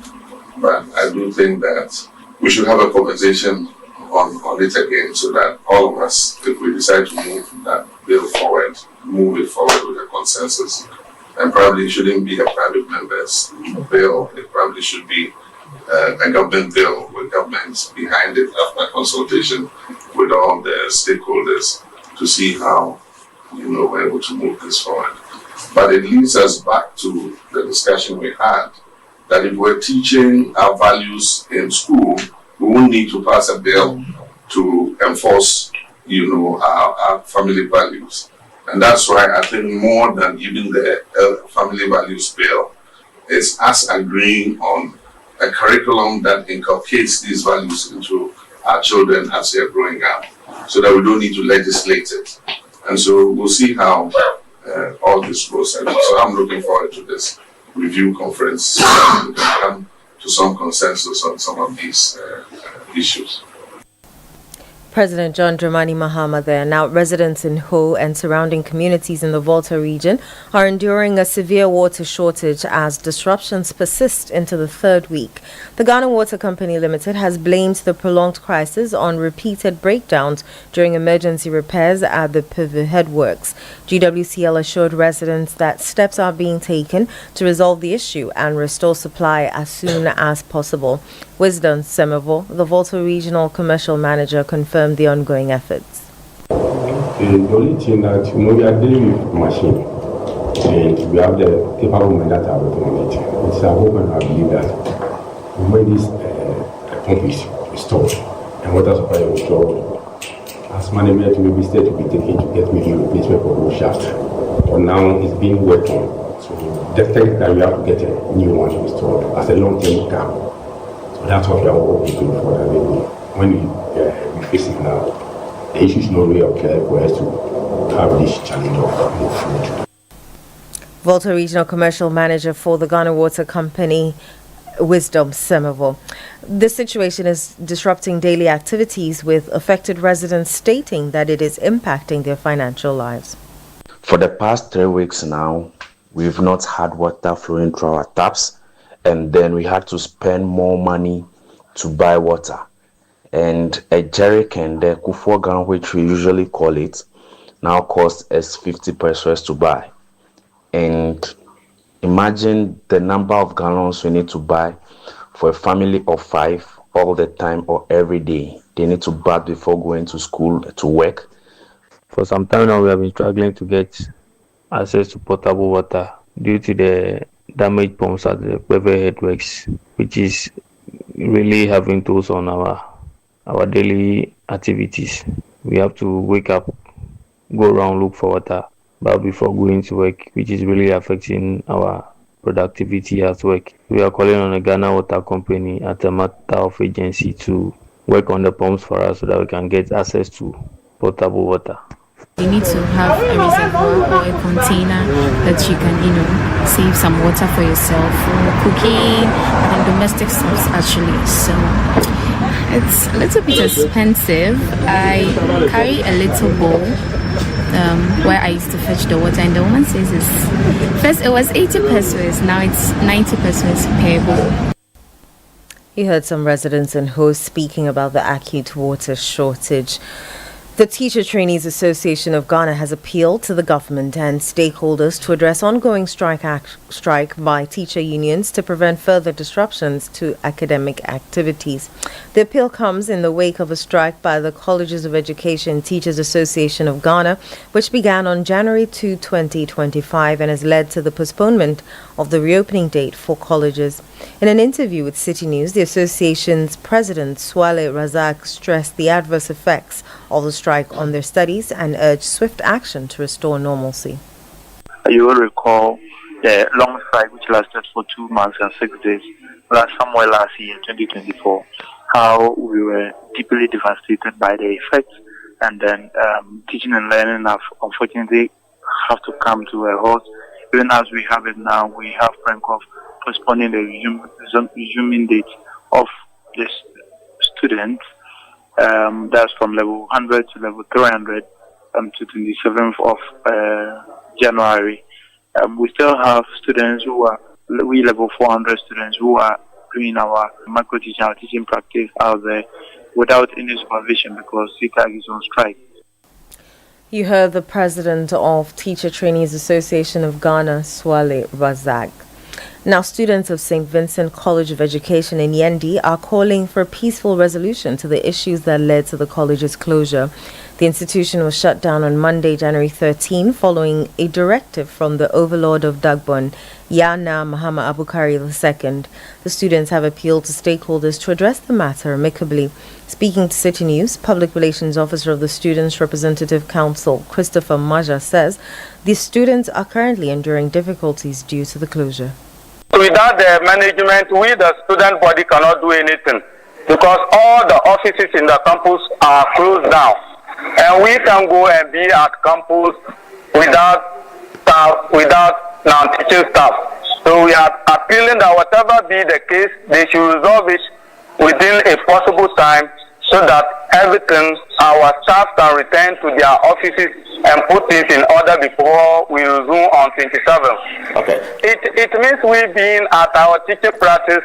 but I do think that we should have a conversation on it again so that all of us, if we decide to move that bill forward, move it forward with a consensus. And probably it shouldn't be a private member's bill. It probably should be a government bill with governments behind it after consultation with all the stakeholders to see how we're able to move this forward. But it leads us back to the discussion we had that if we're teaching our values in school, we won't need to pass a bill to enforce, our family values. And that's why I think more than even the family values bill is us agreeing on a curriculum that inculcates these values into our children as they're growing up, so that we don't need to legislate it. And so we'll see how all this goes. So I'm looking forward to this review conference so that we can come to some consensus on some of these issues. President John Dramani Mahama there. Now, residents in Ho and surrounding communities in the Volta region are enduring a severe water shortage as disruptions persist into the third week. The Ghana Water Company Limited has blamed the prolonged crisis on repeated breakdowns during emergency repairs at the Pivu headworks. GWCL assured residents that steps are being taken to resolve the issue and restore supply as soon as possible. Wisdom Semevo, the Volta Regional Commercial Manager, confirmed the ongoing efforts. The only thing that we are dealing with machine, and we have the capable men that are working on it. It's a hope and I believe that when this pump is restored and water supply is restored, as management will be still to be taken to get maybe replacement for the shaft. But now it's being worked on. So definitely that we have to get a new one restored as a long-term gap. That's what we are hoping for. When we face it now, the issue is no way of care for us to have this challenge of food. Volta Regional Commercial Manager for the Ghana Water Company, Wisdom Semevo. This situation is disrupting daily activities, with affected residents stating that it is impacting their financial lives. For the past 3 weeks now, we've not had water flowing through our taps. And then we had to spend more money to buy water. And a jerrycan, the kufogan, which we usually call it, now costs us 50 pesos to buy. And imagine the number of gallons we need to buy for a family of 5 all the time or every day. They need to bath before going to school, to work. For some time now, we have been struggling to get access to potable water due to the damaged pumps at the Pivu headworks, which is really having tolls on our daily activities. We have to wake up, go around, look for water, but before going to work, which is really affecting our productivity at work. We are calling on the Ghana Water Company at a matter of agency to work on the pumps for us so that we can get access to potable water. You need to have a reservoir or a container that you can, save some water for yourself, for cooking, and domestic stuff actually. So it's a little bit expensive. I carry a little bowl where I used to fetch the water, and the woman says first it was 80 pesos, now it's 90 pesos per bowl. You heard some residents and hosts speaking about the acute water shortage. The Teacher Trainees Association of Ghana has appealed to the government and stakeholders to address ongoing strike by teacher unions to prevent further disruptions to academic activities. The appeal comes in the wake of a strike by the Colleges of Education Teachers Association of Ghana, which began on January 2, 2025 and has led to the postponement of the reopening date for colleges. In an interview with Citi News, the association's president, Swale Razak, stressed the adverse effects of the strike on their studies and urged swift action to restore normalcy. You will recall the long strike which lasted for 2 months and 6 days, somewhere last year, 2024, how we were deeply devastated by the effects, and then teaching and learning have unfortunately have to come to a halt. Even as we have it now, we have brink of postponing the resuming date of the students. That's from level 100 to level 300 to 27th of January. We still have students who are, level 400 students who are doing our micro teaching, our teaching practice out there without any supervision because CTAG is on strike. You heard the president of Teacher Trainees Association of Ghana, Swale Razak. Now, students of St. Vincent College of Education in Yendi are calling for a peaceful resolution to the issues that led to the college's closure. The institution was shut down on Monday, January 13, following a directive from the overlord of Dagbon, Yana Muhammad Abukari II. The students have appealed to stakeholders to address the matter amicably. Speaking to Citi News, Public Relations Officer of the Students' Representative Council, Christopher Maja, says the students are currently enduring difficulties due to the closure. Without the management, we, the student body, cannot do anything because all the offices in the campus are closed down. And we can go and be at campus without staff, without non-teaching staff. So we are appealing that whatever be the case, they should resolve it within a possible time so that everything, our staff can return to their offices and put things in order before we resume on 27th. Okay. It means we being at our teaching practice.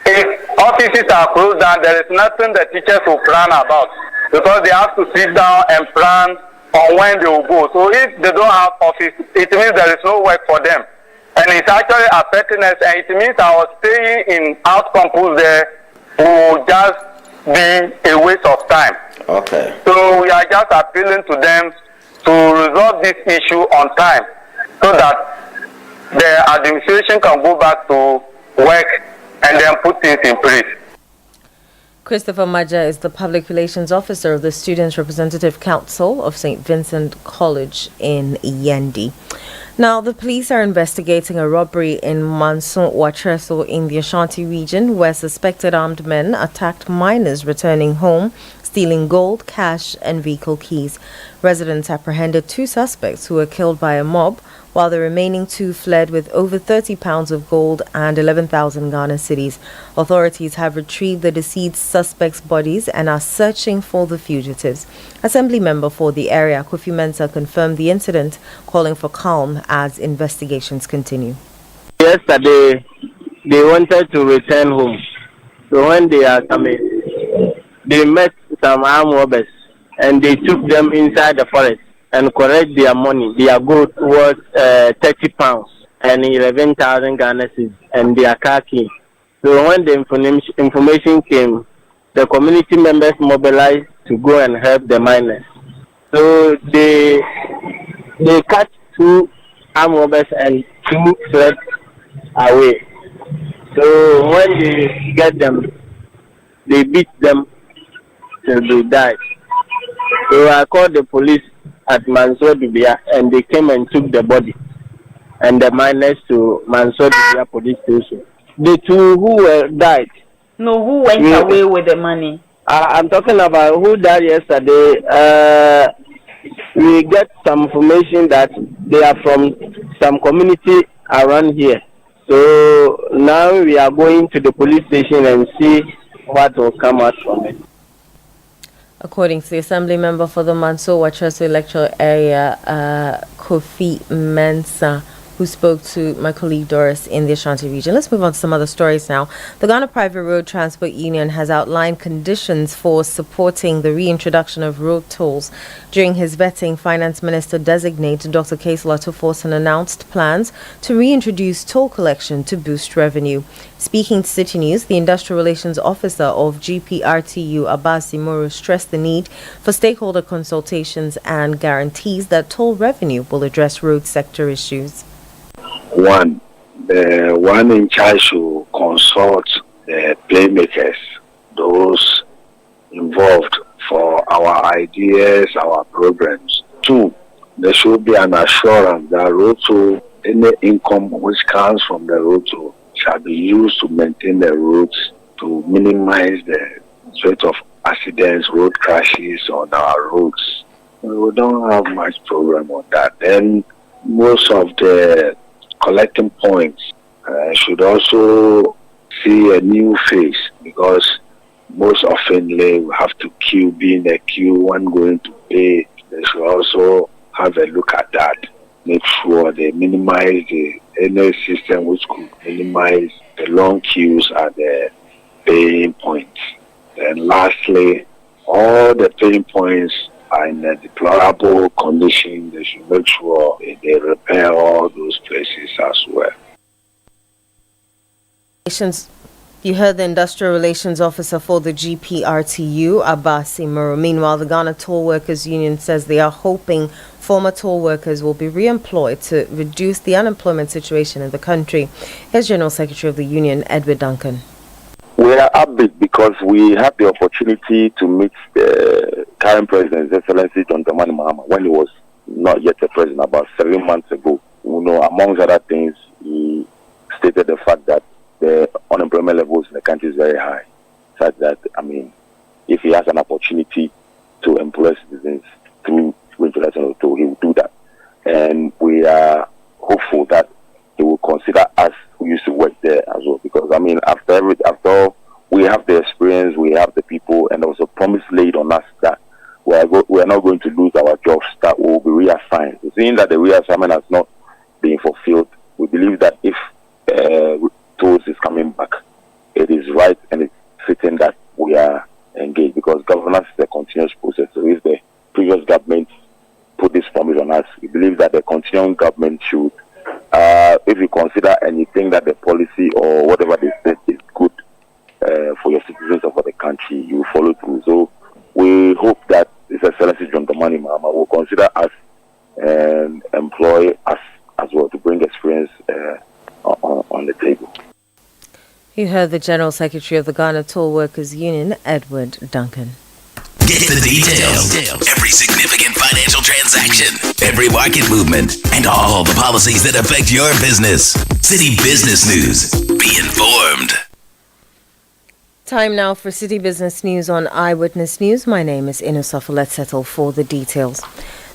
If offices are closed down, there is nothing the teachers will plan about because they have to sit down and plan on when they will go. So if they don't have office, it means there is no work for them. And it's actually affecting us, and it means our staying in out campus there will just be a waste of time. Okay. So we are just appealing to them to resolve this issue on time so that the administration can go back to work and then put things in place. Christopher Maja is the Public Relations Officer of the Students' Representative Council of St. Vincent College in Yendi. Now, the police are investigating a robbery in Manson Watreso in the Ashanti region where suspected armed men attacked minors returning home, stealing gold, cash and vehicle keys. Residents apprehended 2 suspects who were killed by a mob, while the remaining 2 fled with over 30 pounds of gold and 11,000 Ghana cedis. Authorities have retrieved the deceased suspects' bodies and are searching for the fugitives. Assembly member for the area, Kofi Mensah, confirmed the incident, calling for calm as investigations continue. Yesterday, they wanted to return home. So when they are coming, they met some armed robbers and they took them inside the forest and collect their money. Their gold was 30 pounds and 11,000 Ghana cedis and their car key. So when the information came, the community members mobilized to go and help the miners. So they catch 2 armed robbers and 2 fled away. So when they get them, they beat them till they died. So I called the police at Mansour Dubia and they came and took the body and the miners to Mansour Dubia police station. The 2 who were died. No, who went away with the money? I'm talking about who died yesterday. We get some information that they are from some community around here. So now we are going to the police station and see what will come out from it. According to the Assembly member for the Mansour Watreso electoral area, Kofi Mensah, who spoke to my colleague Doris in the Ashanti region. Let's move on to some other stories now. The Ghana Private Road Transport Union has outlined conditions for supporting the reintroduction of road tolls. During his vetting, Finance Minister Designate Dr. Cathedral Forson announced plans to reintroduce toll collection to boost revenue. Speaking to City News, the Industrial Relations Officer of GPRTU, Abbas Imoro, stressed the need for stakeholder consultations and guarantees that toll revenue will address road sector issues. One, the one in charge should consult the playmakers, those involved for our ideas, our programs. Two, there should be an assurance that road toll, any income which comes from the road toll, shall be used to maintain the roads, to minimize the threat of accidents, road crashes on our roads. We don't have much program on that. Then most of the collecting points should also see a new face, because most often we have to be in a queue, one going to pay. They should also have a look at that. Make sure they minimize any system which could minimize the long queues at the paying points. And lastly, all the paying points are in a deplorable condition. They should make sure they repair all those places as well. You heard the Industrial Relations Officer for the GPRTU, Abbas Imoro. Meanwhile, the Ghana Toll Workers Union says they are hoping former toll workers will be re-employed to reduce the unemployment situation in the country. Here's General Secretary of the Union, Edward Duncan. We are upbeat because we had the opportunity to meet the current President, His Excellency John Dramani Mahama, when he was not yet a president, about 7 months ago. Amongst other things, he stated the fact that the unemployment levels in the country is very high, such that, if he has an opportunity to employ citizens through reintroduction of toll, he will do that. And we are hopeful that he will consider us who used to work there as well, because after all, we have the experience, we have the people, and there was a promise laid on us that we are not going to lose our jobs, that we will be reassigned. Seeing that the reassignment has not been fulfilled, we believe that if tolls is coming back, it is right and it's fitting that we are engaged, because governance is a continuous process. So if the previous government put this promise on us, we believe that the continuing government should, if you consider anything that the policy or whatever they said is good for your citizens or for the country, you follow through. So we hope that His Excellency John Dramani Mahama will consider us and employ us as well to bring experience on the table. You heard the General Secretary of the Ghana Toll Workers Union, Edward Duncan. Get the details. Every significant financial transaction, every market movement, and all the policies that affect your business. City Business News. Be informed. Time now for City Business News on Eyewitness News. My name is Inosafa. Let's settle for the details.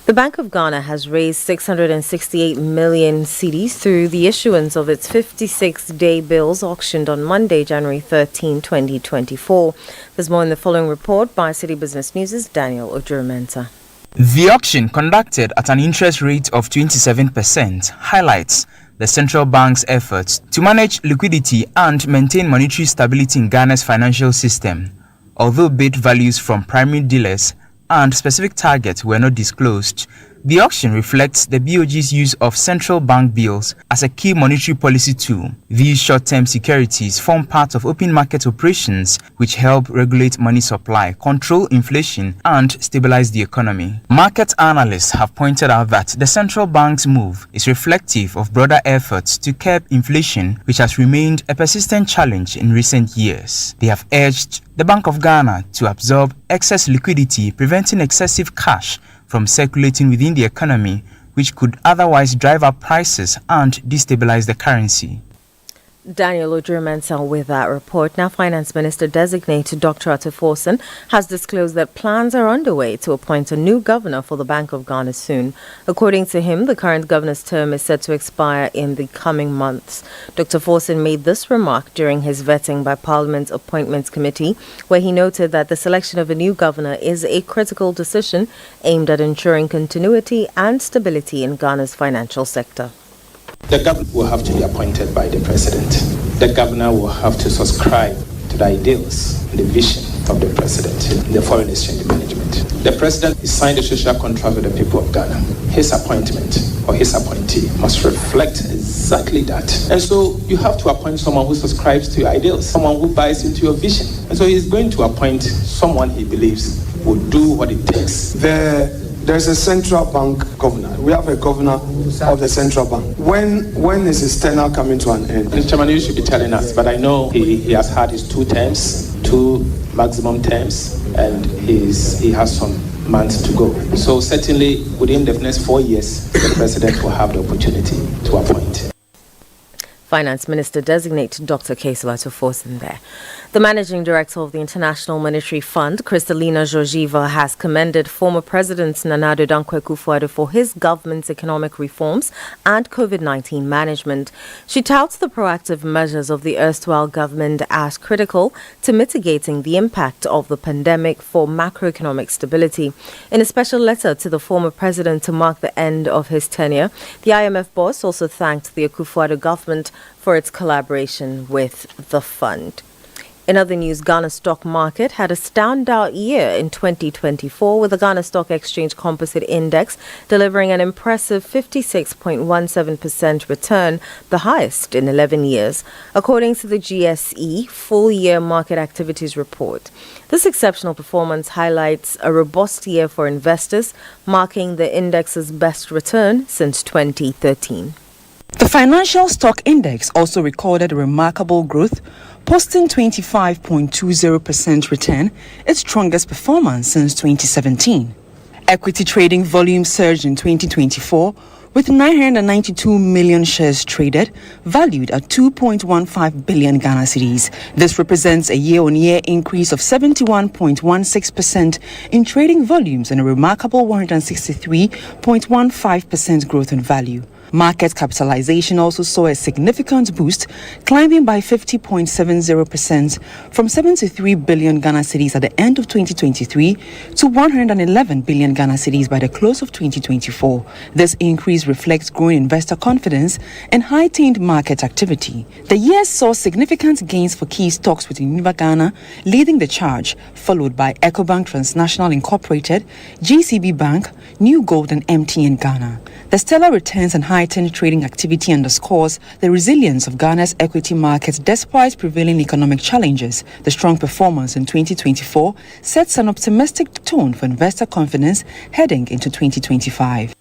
The Bank of Ghana has raised 668 million cedis through the issuance of its 56-day bills auctioned on Monday, January 13, 2024. There's more in the following report by City Business News' Daniel Ojurumenta. The auction, conducted at an interest rate of 27%, highlights the central bank's efforts to manage liquidity and maintain monetary stability in Ghana's financial system. Although bid values from primary dealers and specific targets were not disclosed, the auction reflects the BOG's use of central bank bills as a key monetary policy tool. These short-term securities form part of open market operations which help regulate money supply, control inflation, and stabilize the economy. Market analysts have pointed out that the central bank's move is reflective of broader efforts to curb inflation, which has remained a persistent challenge in recent years. They have urged the Bank of Ghana to absorb excess liquidity, preventing excessive cash from circulating within the economy, which could otherwise drive up prices and destabilize the currency. Daniel Ojurumenta with that report. Now, Finance Minister Designate Dr. Forson has disclosed that plans are underway to appoint a new governor for the Bank of Ghana soon. According to him, the current governor's term is set to expire in the coming months. Dr. Forson made this remark during his vetting by Parliament's Appointments Committee, where he noted that the selection of a new governor is a critical decision aimed at ensuring continuity and stability in Ghana's financial sector. The governor will have to be appointed by the president. The governor will have to subscribe to the ideals and the vision of the president in the foreign exchange management. The president signed a social contract with the people of Ghana. His appointment or his appointee must reflect exactly that. And so you have to appoint someone who subscribes to your ideals, someone who buys into your vision. And so he's going to appoint someone he believes will do what it takes. There's a central bank governor. We have a governor of the central bank. When is his tenure coming to an end? The chairman, you should be telling us, but I know he has had his 2 terms, 2 maximum terms, and he has some months to go. So certainly within the next 4 years, the president will have the opportunity to appoint. Finance Minister Designate Dr. Keiswato Forsen there. The Managing Director of the International Monetary Fund, Kristalina Georgieva, has commended former President Nana Addo Dankwa Akufo-Addo for his government's economic reforms and COVID-19 management. She touts the proactive measures of the erstwhile government as critical to mitigating the impact of the pandemic for macroeconomic stability. In a special letter to the former president to mark the end of his tenure, the IMF boss also thanked the Akufo-Addo government for its collaboration with the fund. In other news, Ghana's stock market had a standout year in 2024, with the Ghana Stock Exchange Composite Index delivering an impressive 56.17% return, the highest in 11 years, according to the GSE full-year market activities report. This exceptional performance highlights a robust year for investors, marking the index's best return since 2013. The Financial Stock Index also recorded a remarkable growth, posting 25.20% return, its strongest performance since 2017. Equity trading volume surged in 2024, with 992 million shares traded, valued at 2.15 billion Ghana cedis. This represents a year-on-year increase of 71.16% in trading volumes and a remarkable 163.15% growth in value. Market capitalization also saw a significant boost, climbing by 50.70% from 73 billion Ghana cedis at the end of 2023 to 111 billion Ghana cedis by the close of 2024. This increase reflects growing investor confidence and heightened market activity. The year saw significant gains for key stocks, with Univa Ghana leading the charge, followed by Ecobank Transnational Incorporated, GCB Bank, New Gold and MTN Ghana. The stellar returns and heightened trading activity underscores the resilience of Ghana's equity markets despite prevailing economic challenges. The strong performance in 2024 sets an optimistic tone for investor confidence heading into 2025.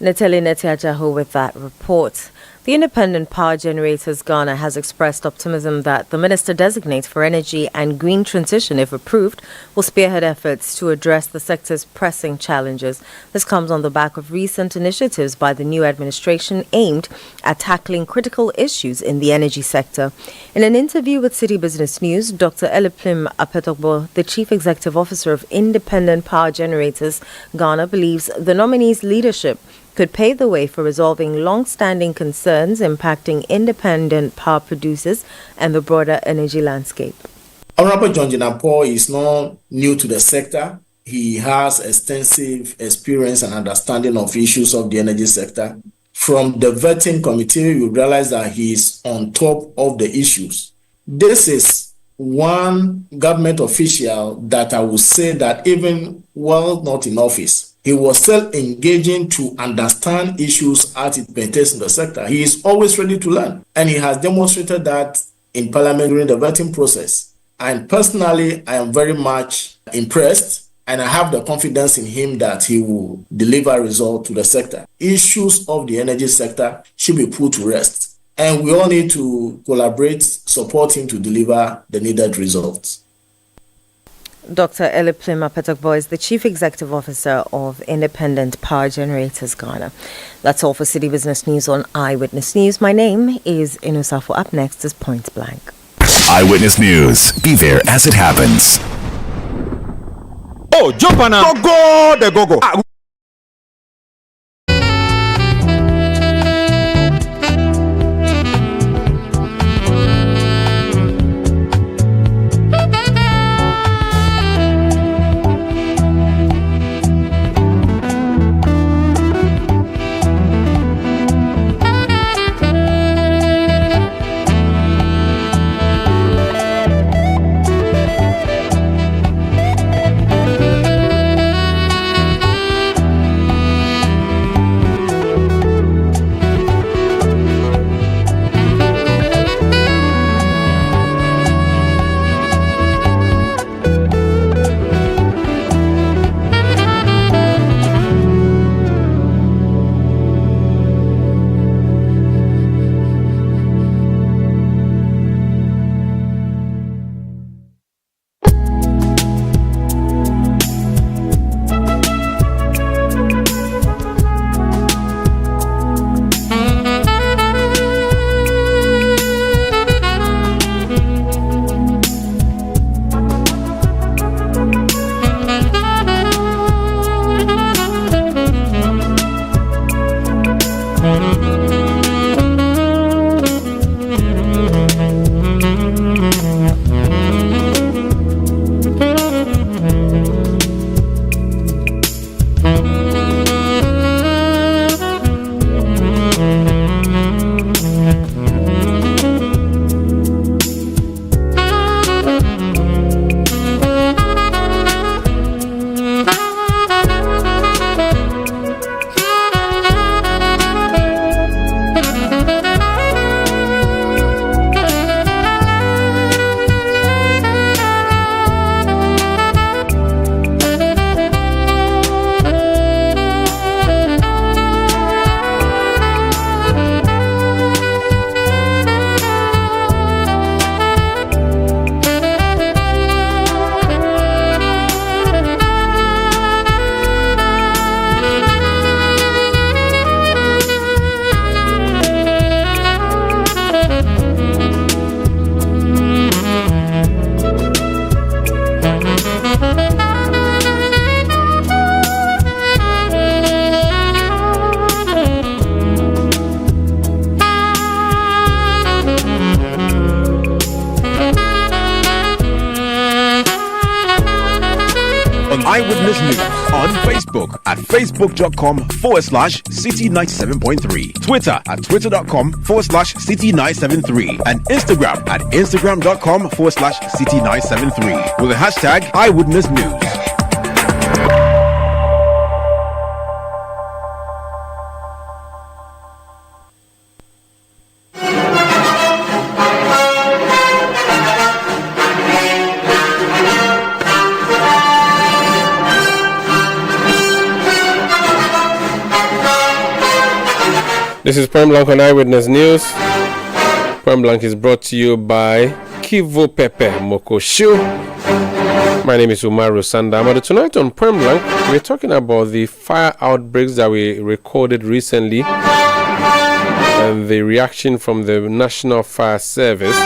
Natali Netiajahu with that report. The Independent Power Generators Ghana has expressed optimism that the Minister-designate for Energy and Green Transition, if approved, will spearhead efforts to address the sector's pressing challenges. This comes on the back of recent initiatives by the new administration aimed at tackling critical issues in the energy sector. In an interview with Citi Business News, Dr. Eliplim Apetogbo, the Chief Executive Officer of Independent Power Generators Ghana, believes the nominee's leadership could pave the way for resolving long-standing concerns impacting independent power producers and the broader energy landscape. Honorable John Jinapor is not new to the sector. He has extensive experience and understanding of issues of the energy sector. From the vetting committee, you realize that he is on top of the issues. This is one government official that I would say that even while not in office, he was still engaging to understand issues as it pertains in the sector. He is always ready to learn, and he has demonstrated that in Parliament during the vetting process. And personally, I am very much impressed, and I have the confidence in him that he will deliver results to the sector. Issues of the energy sector should be put to rest, and we all need to collaborate, support him to deliver the needed results. Dr. Eliplim Apetogbo is the Chief Executive Officer of Independent Power Generators Ghana. That's all for City Business News on Eyewitness News. My name is Inusafo. Up next is Point Blank. Eyewitness News. Be there as it happens. Oh, jump on go. News on Facebook at facebook.com/Citi97.3, Twitter at twitter.com/Citi973, and Instagram at instagram.com/Citi973 with the hashtag Eyewitness News. This is Point Blank on Eyewitness News. Point Blank is brought to you by Kivo Pepe Mokoshu. My name is Umaru Sandama. Tonight on Point Blank, we're talking about the fire outbreaks that we recorded recently and the reaction from the National Fire Service.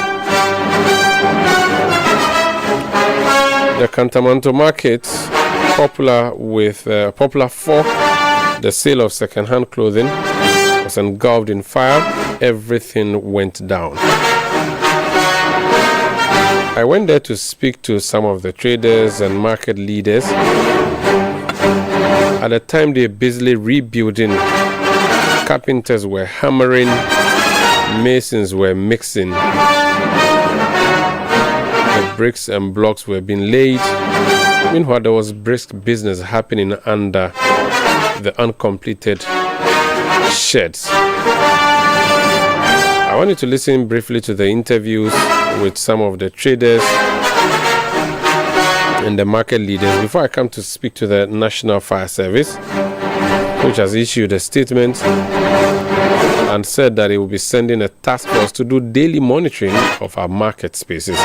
The Cantamanto market, popular for the sale of second-hand clothing, was engulfed in fire. Everything went down. I went there to speak to some of the traders and market leaders. At the time they were busily rebuilding. Carpenters were hammering, masons were mixing. The bricks and blocks were being laid. Meanwhile, there was brisk business happening under the uncompleted sheds. I wanted to listen briefly to the interviews with some of the traders and the market leaders before I come to speak to the National Fire Service, which has issued a statement and said that it will be sending a task force to do daily monitoring of our market spaces.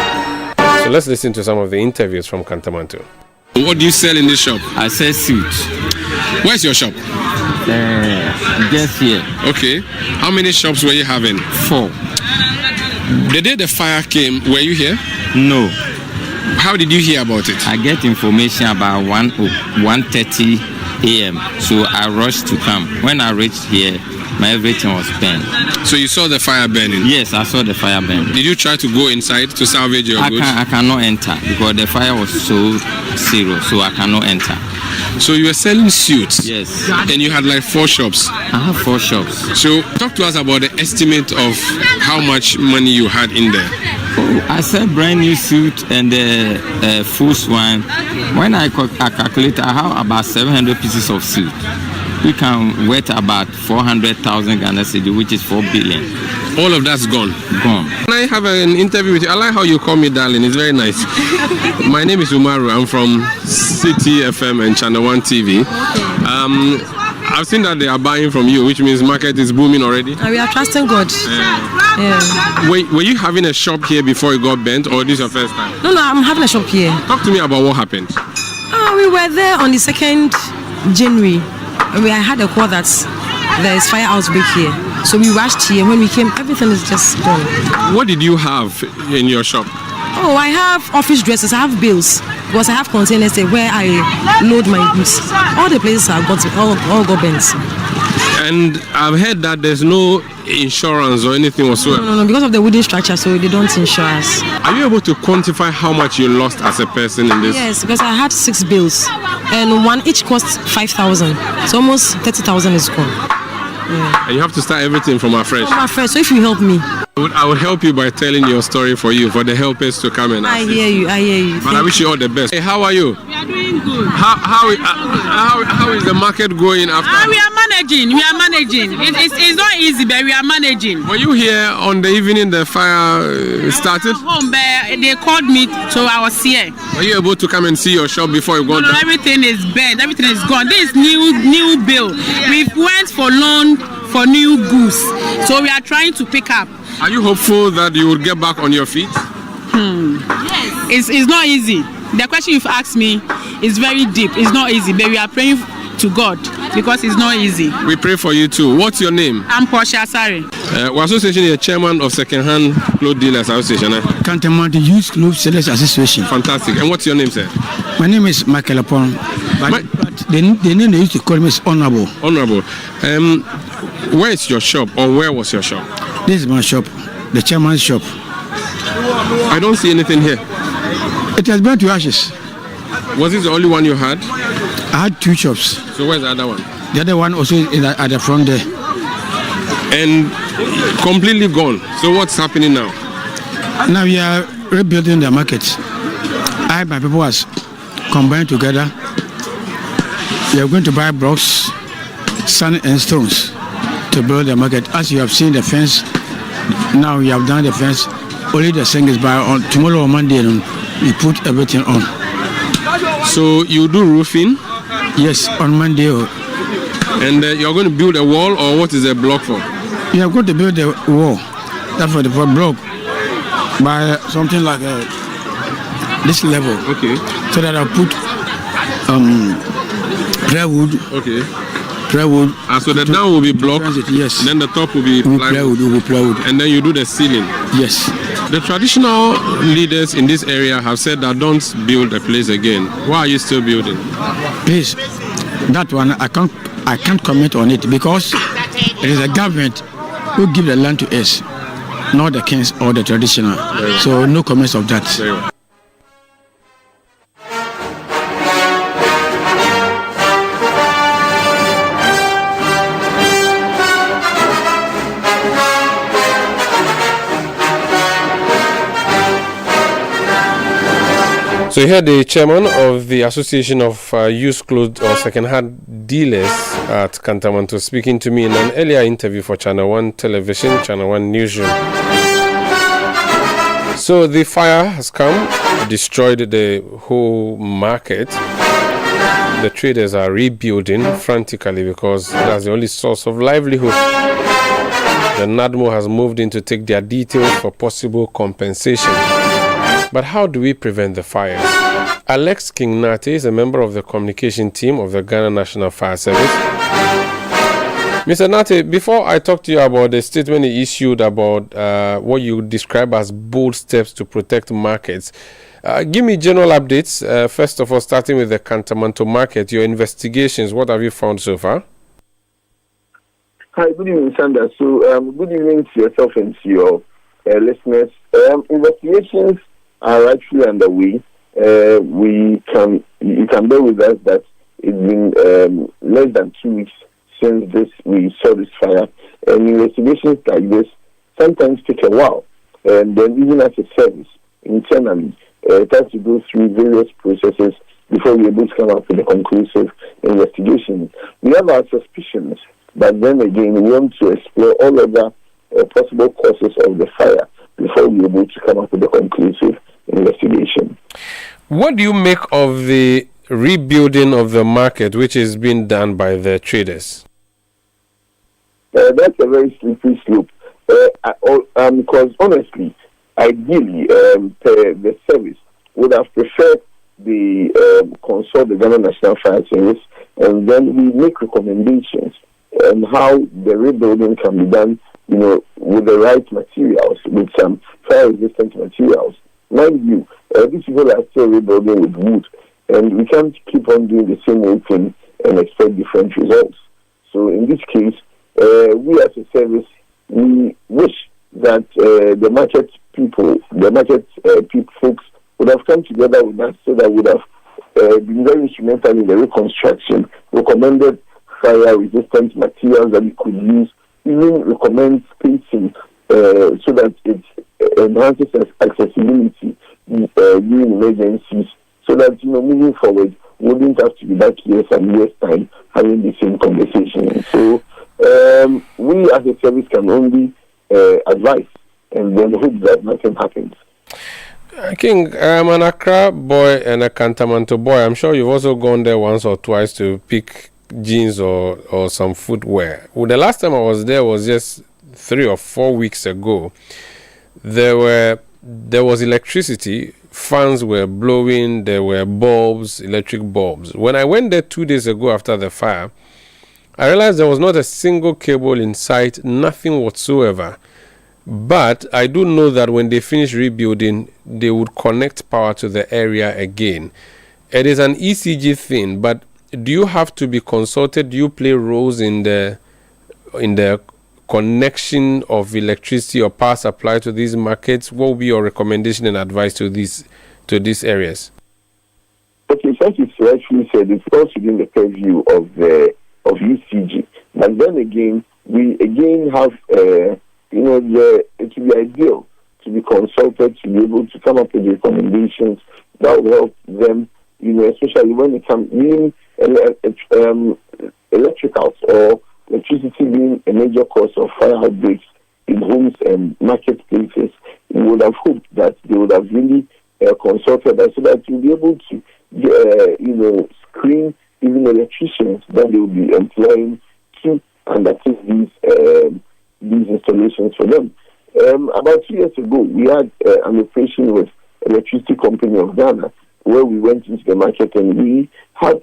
So let's listen to some of the interviews from Cantamanto. What do you sell in this shop? I sell suits. Where's your shop? Just here. Okay. How many shops were you having? 4. The day the fire came, were you here? No. How did you hear about it? I get information about 1:30 a.m. So I rushed to come. When I reached here, everything was burned. So you saw the fire burning? Yes, I saw the fire burning. Did you try to go inside to salvage your goods? I cannot enter because the fire was so serious, so I cannot enter. So you were selling suits? Yes. And you had like 4 shops? I have 4 shops. So talk to us about the estimate of how much money you had in there. Oh, I sell brand new suit and the full one. When I calculate, I have about 700 pieces of suit. We can worth about 400,000 Ghana cedi, which is 4 billion. All of that's gone? Gone. Can I have an interview with you? I like how you call me darling. It's very nice. My name is Umaru. I'm from Citi FM and Channel 1 TV. I've seen that they are buying from you, which means market is booming already. We are trusting God. Were you having a shop here before it got burnt, or this is your first time? No, I'm having a shop here. Talk to me about what happened. We were there on the 2nd January. I had a call that there is fire outbreak here. So we rushed here. When we came, everything is just gone. What did you have in your shop? Oh, I have office dresses. I have bills. Because I have containers there where I load my goods. All the places are got all got burnt. And I've heard that there's no insurance or anything whatsoever. No, because of the wooden structure, so they don't insure us. Are you able to quantify how much you lost as a person in this? Yes, because I had 6 bills, and one each cost 5,000. So almost 30,000 is gone. Yeah. And you have to start everything from afresh. From afresh. So if you help me, I would help you by telling your story for you, for the helpers to come and assist. I hear you. But I wish you all the best. Hey, how are you? We are doing good. How is the market going after? We are managing. It's not easy, but we are managing. Were you here on the evening the fire started? Home, but they called me, so I was here. Were you able to come and see your shop before you got there? Everything is bad. Everything is gone. This is new bill. We went for loan for new goods, so we are trying to pick up. Are you hopeful that you will get back on your feet? Yes. It's not easy. The question you've asked me is very deep. It's not easy, but we are praying to God because it's not easy. We pray for you too. What's your name? I'm Portia Asari. Our association is chairman of Second-Hand Clothes Dealers Association. Cantamanto Youth Clothes Sellers Association. Fantastic. And what's your name, sir? My name is Michael Apon. But the name they used to call me is Honorable. Honorable. Where is your shop, or where was your shop? This is my shop, the chairman's shop. I don't see anything here. It has burned to ashes. Was this the only one you had? I had 2 shops. So where's the other one? The other one also is at the front there. And completely gone. So what's happening now? Now we are rebuilding the market. My people has combined together. We are going to buy blocks, sand and stones to build the market. As you have seen the fence, now we have done the fence. Only the thing is by on tomorrow or Monday, we put everything on. So you do roofing? Yes, on Monday. And you're going to build a wall, or what is a block for? We are going to build a wall. That's for the block by something like this level. Okay. So that I'll put plywood. Okay. Plywood. So the down will be blocked. Yes. Then the top will be plywood. And then you do the ceiling. Yes. The traditional leaders in this area have said that don't build the place again. Why are you still building? Please, that one I can't comment on it because it is the government who give the land to us, not the kings or the traditional. So no comments of that. So here the chairman of the Association of Used Clothes or Second-Hand Dealers at Kantamanto speaking to me in an earlier interview for Channel 1 Television, Channel 1 Newsroom. So the fire has come, destroyed the whole market. The traders are rebuilding frantically because that's the only source of livelihood. The NADMO has moved in to take their details for possible compensation. But how do we prevent the fires? Alex Kingnati is a member of the communication team of the Ghana National Fire Service. Mr. Nati, before I talk to you about the statement he issued about what you describe as bold steps to protect markets, give me general updates. First of all, starting with the Kantamanto market, your investigations, what have you found so far? Hi, good evening, Sandra. So, good evening to yourself and to your listeners. Investigations are actually underway. You can bear with us that it's been less than 2 weeks since we saw this fire. And investigations like this sometimes take a while. And then even as a service, internally, it has to go through various processes before we're able to come up with a conclusive investigation. We have our suspicions, but then again, we want to explore all other possible causes of the fire before we're able to come up with a conclusive investigation. What do you make of the rebuilding of the market, which is being done by the traders? That's a very slippery slope. Because honestly, ideally, the service would have preferred the consult the Ghana National Fire Service, and then we make recommendations on how the rebuilding can be done, with the right materials, with some fire-resistant materials. Mind you, these people are still rebuilding with wood, and we can't keep on doing the same old thing and expect different results. So in this case, we as a service, we wish that the market folks would have come together with us so that we would have been very instrumental in the reconstruction, recommended fire-resistant materials that we could use, even recommend spacing so that it enhances accessibility during emergencies, so that moving forward we wouldn't have to be back years and years time having the same conversation. So we as a service can only advise and then hope that nothing happens. King, I'm an Accra boy and a Kantamanto boy. I'm sure you've also gone there once or twice to pick jeans or some footwear. Well, the last time I was there was just 3 or 4 weeks ago. There was electricity, fans were blowing, there were bulbs, electric bulbs. When I went there 2 days ago after the fire, I realized there was not a single cable in sight, nothing whatsoever. But I do know that when they finish rebuilding, they would connect power to the area again. It is an ECG thing, but do you have to be consulted? Do you play roles in the connection of electricity or power supply to these markets? What will be your recommendation and advice to these areas? Okay, so as you rightfully said, it's also within the purview of UCG. But then again, we again have, it would be ideal to be consulted to be able to come up with recommendations that will help them, especially when it comes in electricals or electricity being a major cause of fire outbreaks in homes and marketplaces. We would have hoped that they would have really consulted us so that we'll be able to, screen even electricians that they will be employing to undertake these installations for them. About 2 years ago, we had an operation with Electricity Company of Ghana where we went into the market and we had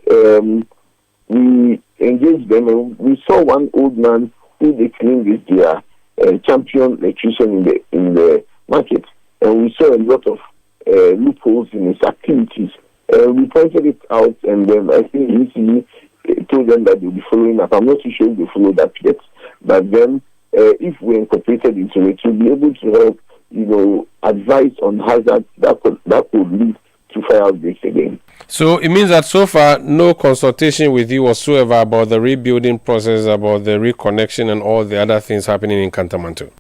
we engaged them and we saw one old man who they claimed is their champion electrician in the market, and we saw a lot of loopholes in his activities. We pointed it out, and then I think UCG told them that they'll be following up. I'm not too sure if they followed up yet, but then if we incorporated into it, we'll be able to help, advise on hazards that could lead to fire outbreaks again. So it means that so far, no consultation with you whatsoever about the rebuilding process, about the reconnection and all the other things happening in Kantamanto.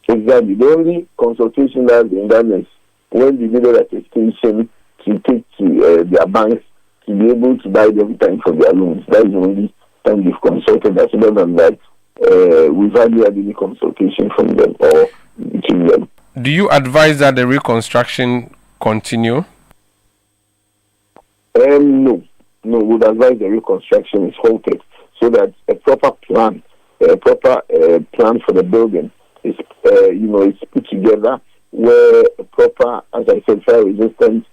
Exactly. The only consultation that has been done is when they did that extension to take to their banks to be able to buy them time for their loans. That is the only time we've consulted us. Other than that, we've hardly had any consultation from them or between them. Do you advise that the reconstruction continue? No. Would advise the reconstruction is halted so that a proper plan for the building is put together, where a proper, as I said, fire resistance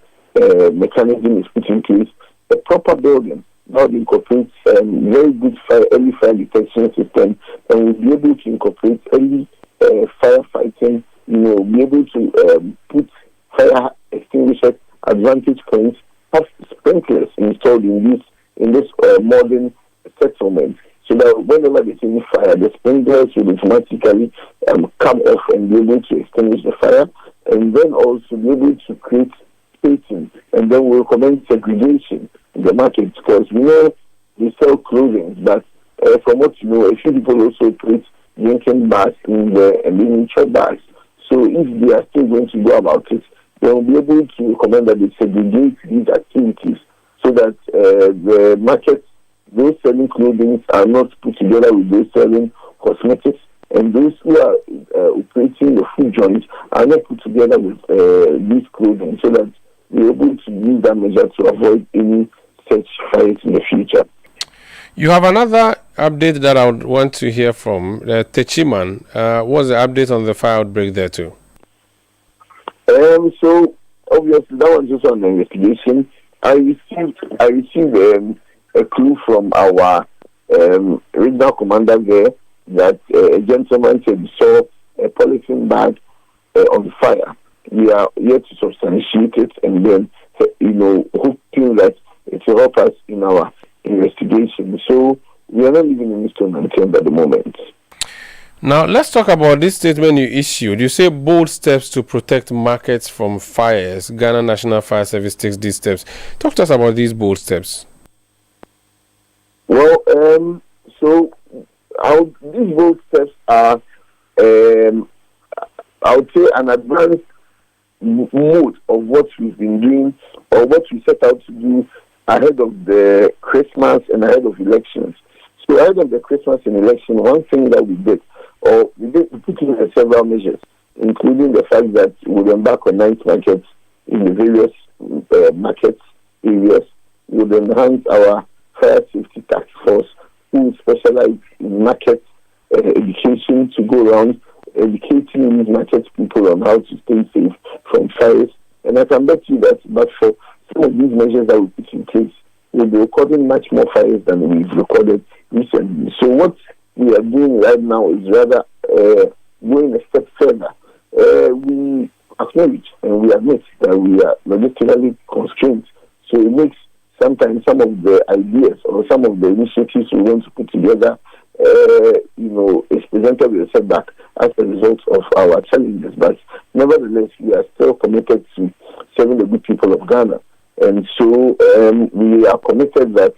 mechanism is put in place. A proper building now incorporates very good early fire detection system, and we'll be able to incorporate early firefighting. Be able to put fire extinguisher advantage points, have sprinklers installed in this modern settlement, so that whenever there's any fire, the sprinklers will automatically come off and be able to extinguish the fire, and then also be able to create spacing, and then we'll recommend segregation in the market, because we know they sell clothing, but from what you know, a few people also put drinking bars in there and even chop bars. So if they are still going to go about it, they will be able to recommend that they segregate these activities so that the market, those selling clothing are not put together with those selling cosmetics, and those who are operating the food joints are not put together with these clothing, so that we're able to use that measure to avoid any such fires in the future. You have another update that I would want to hear from Techiman. What's the update on the fire outbreak there too? So obviously that was just on the investigation. I received a clue from our regional commander there that a gentleman said he saw a polythene bag on fire. We are yet to substantiate it, and then hoping that it will help us in our investigation. So we are not living in stone unturned at the moment. Now let's talk about this statement you issued. You say bold steps to protect markets from fires. Ghana National Fire Service takes these steps. Talk to us about these bold steps. Well, so these bold steps are, I would say, an advanced mode of what we've been doing or what we set out to do ahead of the Christmas and ahead of elections. So ahead of the Christmas and election, one thing that we put in several measures, including the fact that we will embark on night markets in the various market areas. We will enhance our fire safety task force, who specialize in market education, to go around educating these market people on how to stay safe from fires. And I can bet you that, but for some of these measures that we put in place, we'll be recording much more fires than we've recorded recently. So what we are doing right now is rather going a step further. We acknowledge and we admit that we are logistically constrained. So it makes sometimes some of the ideas or some of the initiatives we want to put together, is presented with a setback as a result of our challenges. But nevertheless, we are still committed to serving the good people of Ghana. And so we are committed that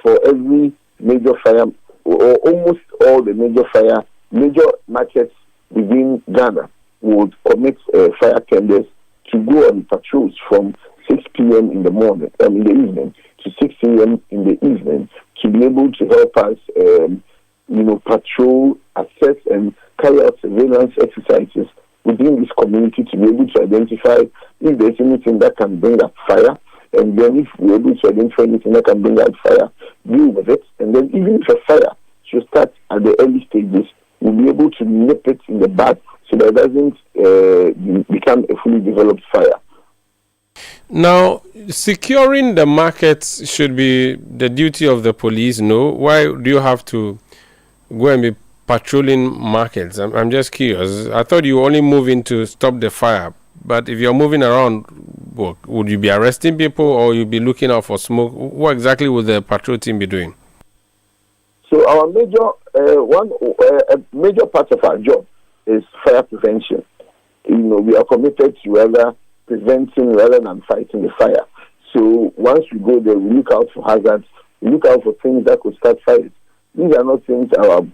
for every major fire, or almost all the major markets within Ghana would commit fire tenders to go on patrols from 6 p.m. in the morning, in the evening, to 6 a.m. in the evening, to be able to help us, patrol, assess, and carry out surveillance exercises within this community to be able to identify if there's anything that can bring up fire, and then if we're able to identify anything that can bring out fire, deal with it, and then even if a fire should start at the early stages, we'll be able to nip it in the bud so that it doesn't become a fully developed fire. Now, securing the markets should be the duty of the police, no? Why do you have to go and be patrolling markets? I'm just curious. I thought you were only moving to stop the fire, but if you're moving around, would you be arresting people or you'll be looking out for smoke? What exactly would the patrol team be doing? So our major part of our job is fire prevention. We are committed to rather preventing rather than fighting the fire. So once we go there, we look out for hazards, we look out for things that could start fires. These are not things our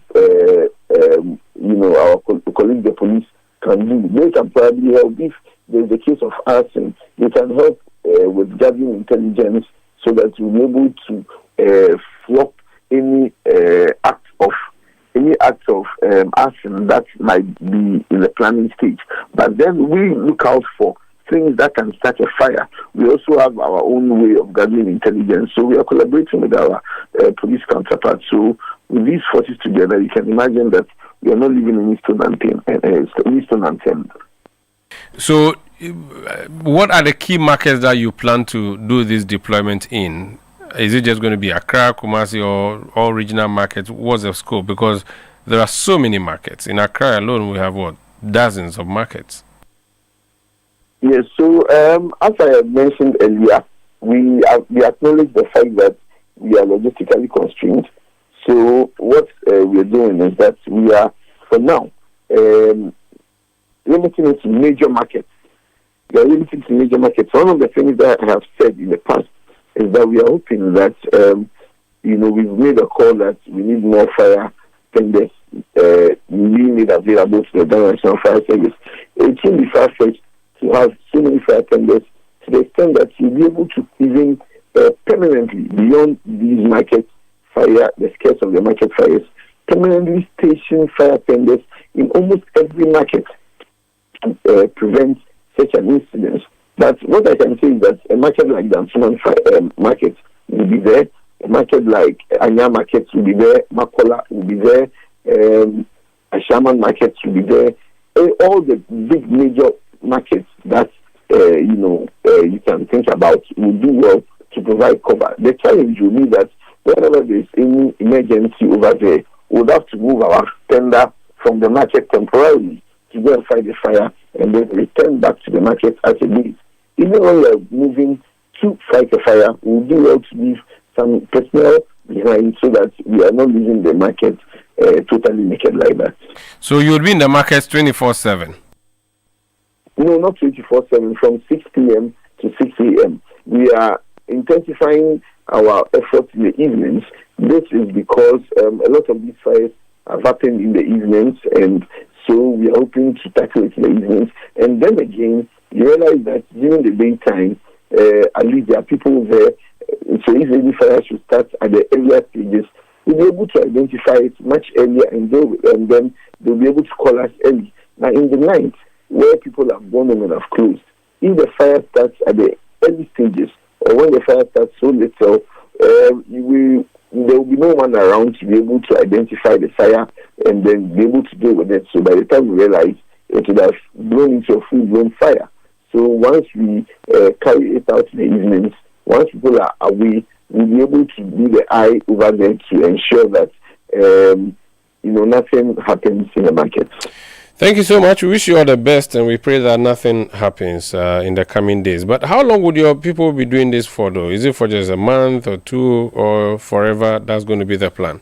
colleagues, the police, can do. They can probably help if there's a case of arson. They can help with gathering intelligence so that we'll be able to flop any act of arson that might be in the planning stage. But then we look out for things that can start a fire. We also have our own way of gathering intelligence, so we are collaborating with our police counterparts. So with these forces together, you can imagine that we are not living in Eastern Anthem. So what are the key markets that you plan to do this deployment in? Is it just going to be Accra, Kumasi, or all regional markets? What's the scope? Because there are so many markets. In Accra alone, we have, dozens of markets. Yes, so as I mentioned earlier, we acknowledge the fact that we are logistically constrained. So what we're doing is that we are, for now, limiting it to major markets. We are limiting to major markets. One of the things that I have said in the past is that we are hoping that, we've made a call that we need more fire tenders being made available to the National Fire Service. It will be far-fetched to have so many fire tenders to the extent that you'll be able to even permanently, beyond these market fire, the scarce of the market fires, permanently station fire tenders in almost every market to prevent such an incident. But what I can say is that a market like the Ansuman market will be there, a market like Anya market will be there, Makola will be there, Ashaman market will be there, all the big major markets that you can think about will do well to provide cover. The challenge will be that whenever there is any emergency over there, we'll have to move our tender from the market temporarily to go and fight the fire and then return back to the market as a base. Even when we are moving to fight the fire, we'll do well to leave some personnel behind so that we are not leaving the market totally naked like that. So you would be in the markets 24/7? No, not 24/7, from 6 p.m. to 6 a.m. We are intensifying our efforts in the evenings. This is because a lot of these fires have happened in the evenings, and so we are hoping to tackle it in the evenings. And then again, you realize that during the daytime, at least there are people there. So if any fire should start at the earlier stages, we'll be able to identify it much earlier, and then they'll be able to call us early. Now, in the night, where people have gone home and have closed, if the fire starts at the early stages, or when the fire starts so little, there will be no one around to be able to identify the fire and then be able to deal with it. So by the time we realize, it would have blown into a full-blown fire. So once we carry it out in the evenings, once people are away, we'll be able to do the eye over them to ensure that nothing happens in the market. Thank you so much. We wish you all the best, and we pray that nothing happens in the coming days. But how long would your people be doing this for, though? Is it for just a month or two, or forever? That's going to be the plan.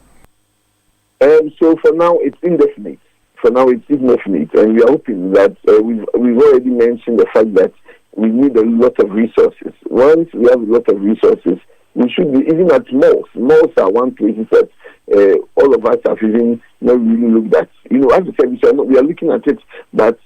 So for now, it's indefinite. And we are hoping that we've already mentioned the fact that we need a lot of resources. Once we have a lot of resources, we should be even at malls. Malls are one place that all of us have even not really looked at. As I said, we are looking at it, but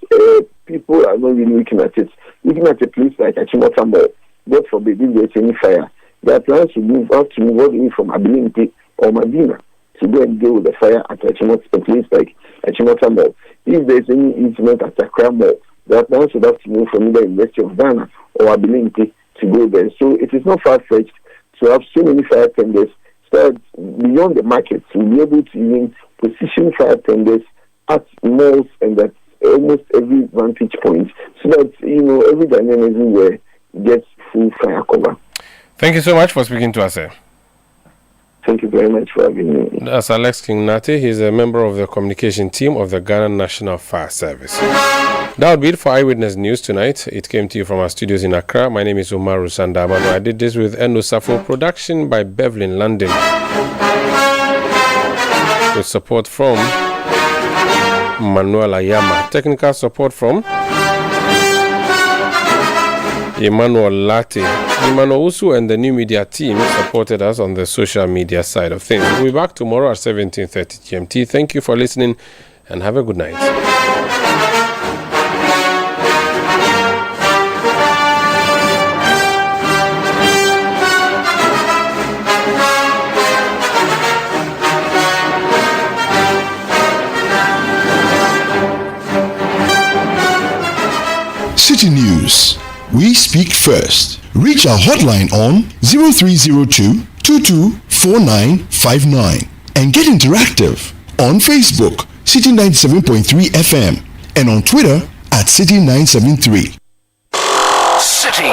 people are not really looking at it. Looking at a place like Achimota Mall, God forbid if there's any fire, there are plans to move all the way from Abilinti or Medina to go and deal with the fire at a place like Achimota Mall. If there's any incident at Accra Mall, there are plans would have to move from either University of Ghana or Abilinti to go there. So it is not far-fetched to have so many fire tenders so that beyond the markets, we'll be able to even position fire tenders at malls and at almost every vantage point so that, every dynamism where gets full fire cover. Thank you so much for speaking to us, sir. Thank you very much for having me. That's Alex Kingnati. He's a member of the communication team of the Ghana National Fire Service. That would be it for Eyewitness News tonight. It came to you from our studios in Accra. My name is Umaru Sandabano. I did this with Endo Safo. Production by Bevlin London, with support from Manuel Ayama. Technical support from Emmanuel Latte. Emmanuel Usu and the new media team supported us on the social media side of things. We'll be back tomorrow at 17:30 GMT. Thank you for listening and have a good night. City News. We speak first. Reach our hotline on 0302 224959 and get interactive on Facebook, City 97.3 FM, and on Twitter at City 973. City